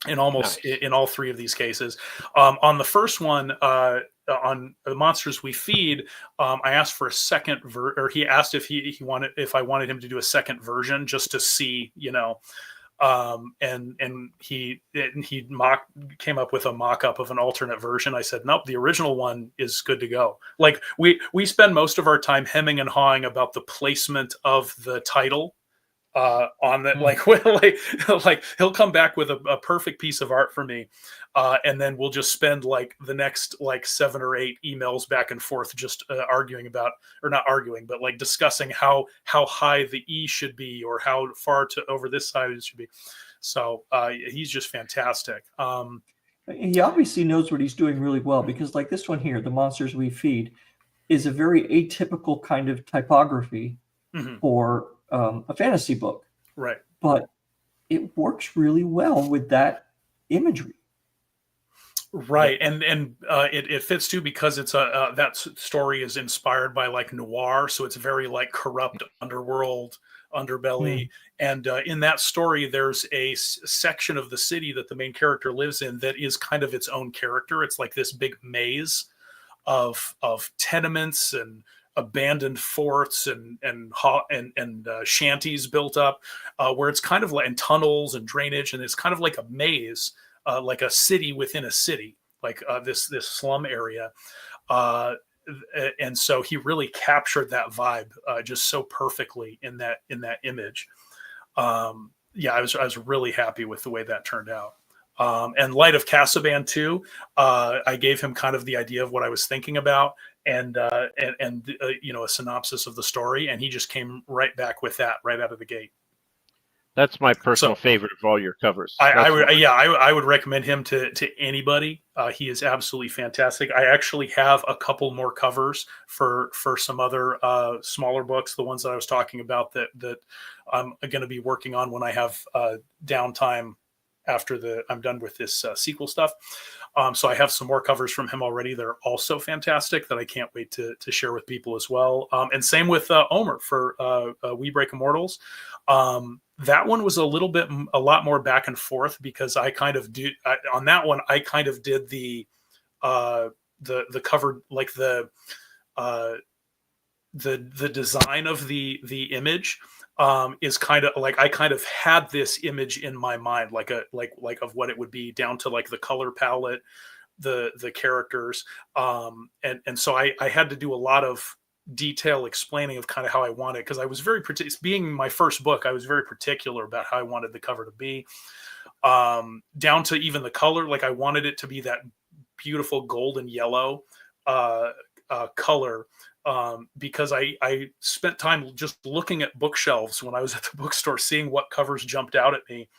in almost Nice. in all three of these cases. On the first one, on the Monsters We Feed, I asked for a second or he asked if I wanted him to do a second version just to see, and he came up with a mock-up of an alternate version. I said, nope, the original one is good to go. Like we spend most of our time hemming and hawing about the placement of the title on that. Like he'll come back with a perfect piece of art for me, and then we'll just spend like the next like 7 or 8 emails back and forth just arguing about, or not arguing, but like discussing how high the E should be or how far to over this side it should be. So he's just fantastic. He obviously knows what he's doing really well, because like this one here, The Monsters We Feed, is a very atypical kind of typography for a fantasy book. Right. But it works really well with that imagery. Right, and it fits too because it's that story is inspired by like noir, so it's very like corrupt underworld, underbelly, and in that story there's a section of the city that the main character lives in that is kind of its own character. It's like this big maze of tenements and abandoned forts and shanties built up, where it's kind of like, and tunnels and drainage, and it's kind of like a maze. Like a city within a city, like this slum area, and so he really captured that vibe just so perfectly in that image. Yeah, I was really happy with the way that turned out. And Light of Casaban too. I gave him kind of the idea of what I was thinking about, and a synopsis of the story, and he just came right back with that right out of the gate. That's my personal favorite of all your covers. I would recommend him to anybody. He is absolutely fantastic. I actually have a couple more covers for some other smaller books, the ones that I was talking about that I'm going to be working on when I have downtime after I'm done with this sequel stuff. So I have some more covers from him already. They're also fantastic that I can't wait to share with people as well. And same with Omer for We Break Immortals. That one was a lot more back and forth because I kind of on that one, I kind of did the cover, like the design of the image is kind of like, I kind of had this image in my mind, like of what it would be, down to like the color palette, the characters. And so I had to do a lot of detail explaining of kind of how I wanted, because I was very being my first book, I was very particular about how I wanted the cover to be, down to even the color. Like I wanted it to be that beautiful golden yellow color, because I spent time just looking at bookshelves when I was at the bookstore, seeing what covers jumped out at me.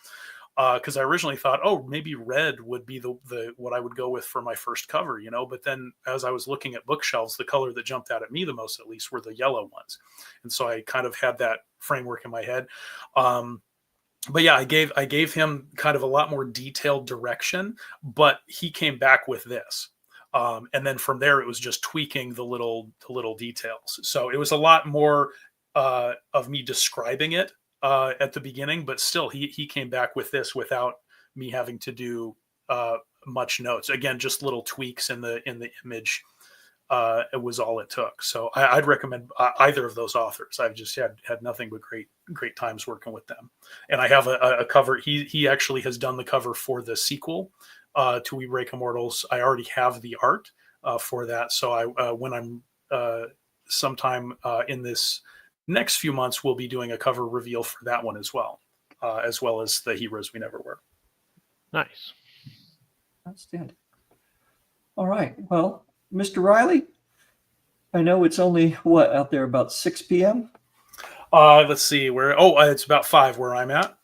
Because I originally thought, oh, maybe red would be the what I would go with for my first cover, But then as I was looking at bookshelves, the color that jumped out at me the most, at least, were the yellow ones, and so I kind of had that framework in my head. But yeah, I gave him kind of a lot more detailed direction, but he came back with this. And then from there, it was just tweaking the little details. So it was a lot more of me describing it at the beginning, but still he came back with this without me having to do much notes. Again, just little tweaks in the image. It was all it took. So I'd recommend either of those authors. I've just had nothing but great times working with them. And I have a cover. He actually has done the cover for the sequel to We Break Immortals. I already have the art for that. So when I'm sometime in this next few months, we'll be doing a cover reveal for that one as well as the Heroes We Never Were. Nice. Outstanding. All right. Well, Mr. Riley, I know it's only out there about 6 p.m. Let's see where. It's about 5 where I'm at.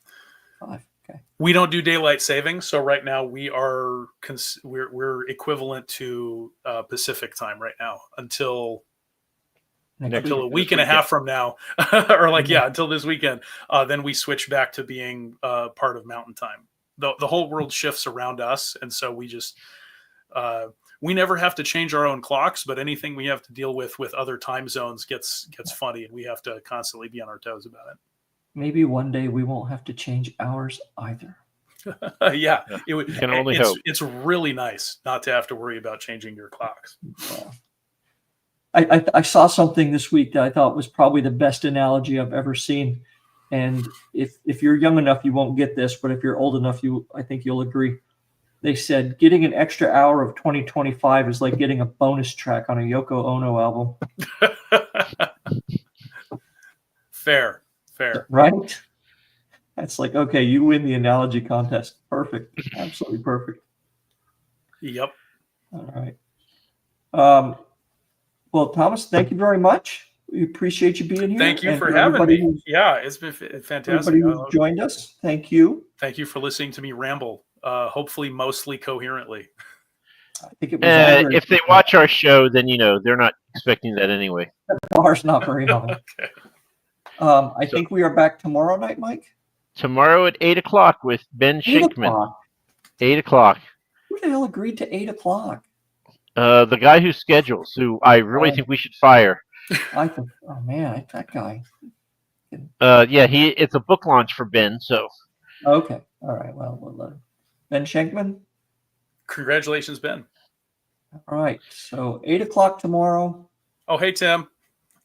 5. Okay. We don't do daylight saving, so right now we're equivalent to Pacific time right now until a week and a half from now, or until this weekend. Then we switch back to being part of Mountain Time. The whole world shifts around us, and so we just we never have to change our own clocks, but anything we have to deal with other time zones gets funny, and we have to constantly be on our toes about it. Maybe one day we won't have to change ours either. Yeah, you can only hope. It's really nice not to have to worry about changing your clocks. I saw something this week that I thought was probably the best analogy I've ever seen. And if you're young enough, you won't get this, but if you're old enough, I think you'll agree. They said getting an extra hour of 2025 is like getting a bonus track on a Yoko Ono album. Fair. Right? That's like, okay, you win the analogy contest. Perfect. Absolutely perfect. Yep. All right. Well, Thomas, thank you very much. We appreciate you being here. Thank you for having me. Yeah, it's been fantastic. Everybody who joined us, thank you. Thank you for listening to me ramble, hopefully mostly coherently. I think it was if they watch our show, then they're not expecting that anyway. The bar's not very high. Okay. I think we are back tomorrow night, Mike. Tomorrow at 8:00 with Ben 8 Shinkman. o'clock. 8:00. Who the hell agreed to 8 o'clock? The guy who schedules, who I really think we should fire. I think, oh man, that guy. It's a book launch for Ben, so. Okay. All right. Well, we'll let him. Ben Schenkman. Congratulations, Ben. All right. So 8 o'clock tomorrow. Oh, hey, Tim.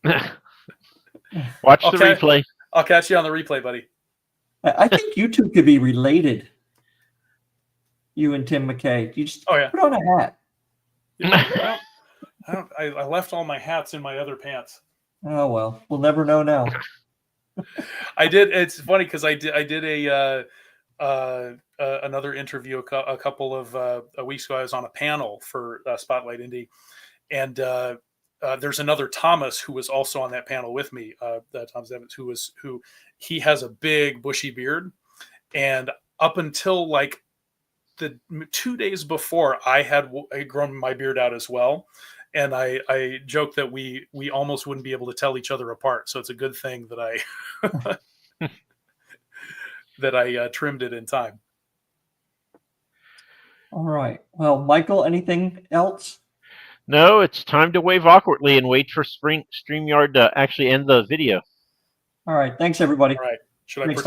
Watch the replay. I'll catch you on the replay, buddy. I think you two could be related. You and Tim McKay. You just put on a hat. I left all my hats in my other pants. Oh well, we'll never know now. I did. It's funny because I did another interview a couple of weeks ago. I was on a panel for Spotlight Indie, and there's another Thomas who was also on that panel with me. Thomas Evans, who he has a big bushy beard, and up until like the 2 days before, I had grown my beard out as well. And I joked that we almost wouldn't be able to tell each other apart. So it's a good thing that I trimmed it in time. All right. Well, Michael, anything else? No, it's time to wave awkwardly and wait for StreamYard to actually end the video. All right. Thanks, everybody. All right. Should I Thanks, pretend?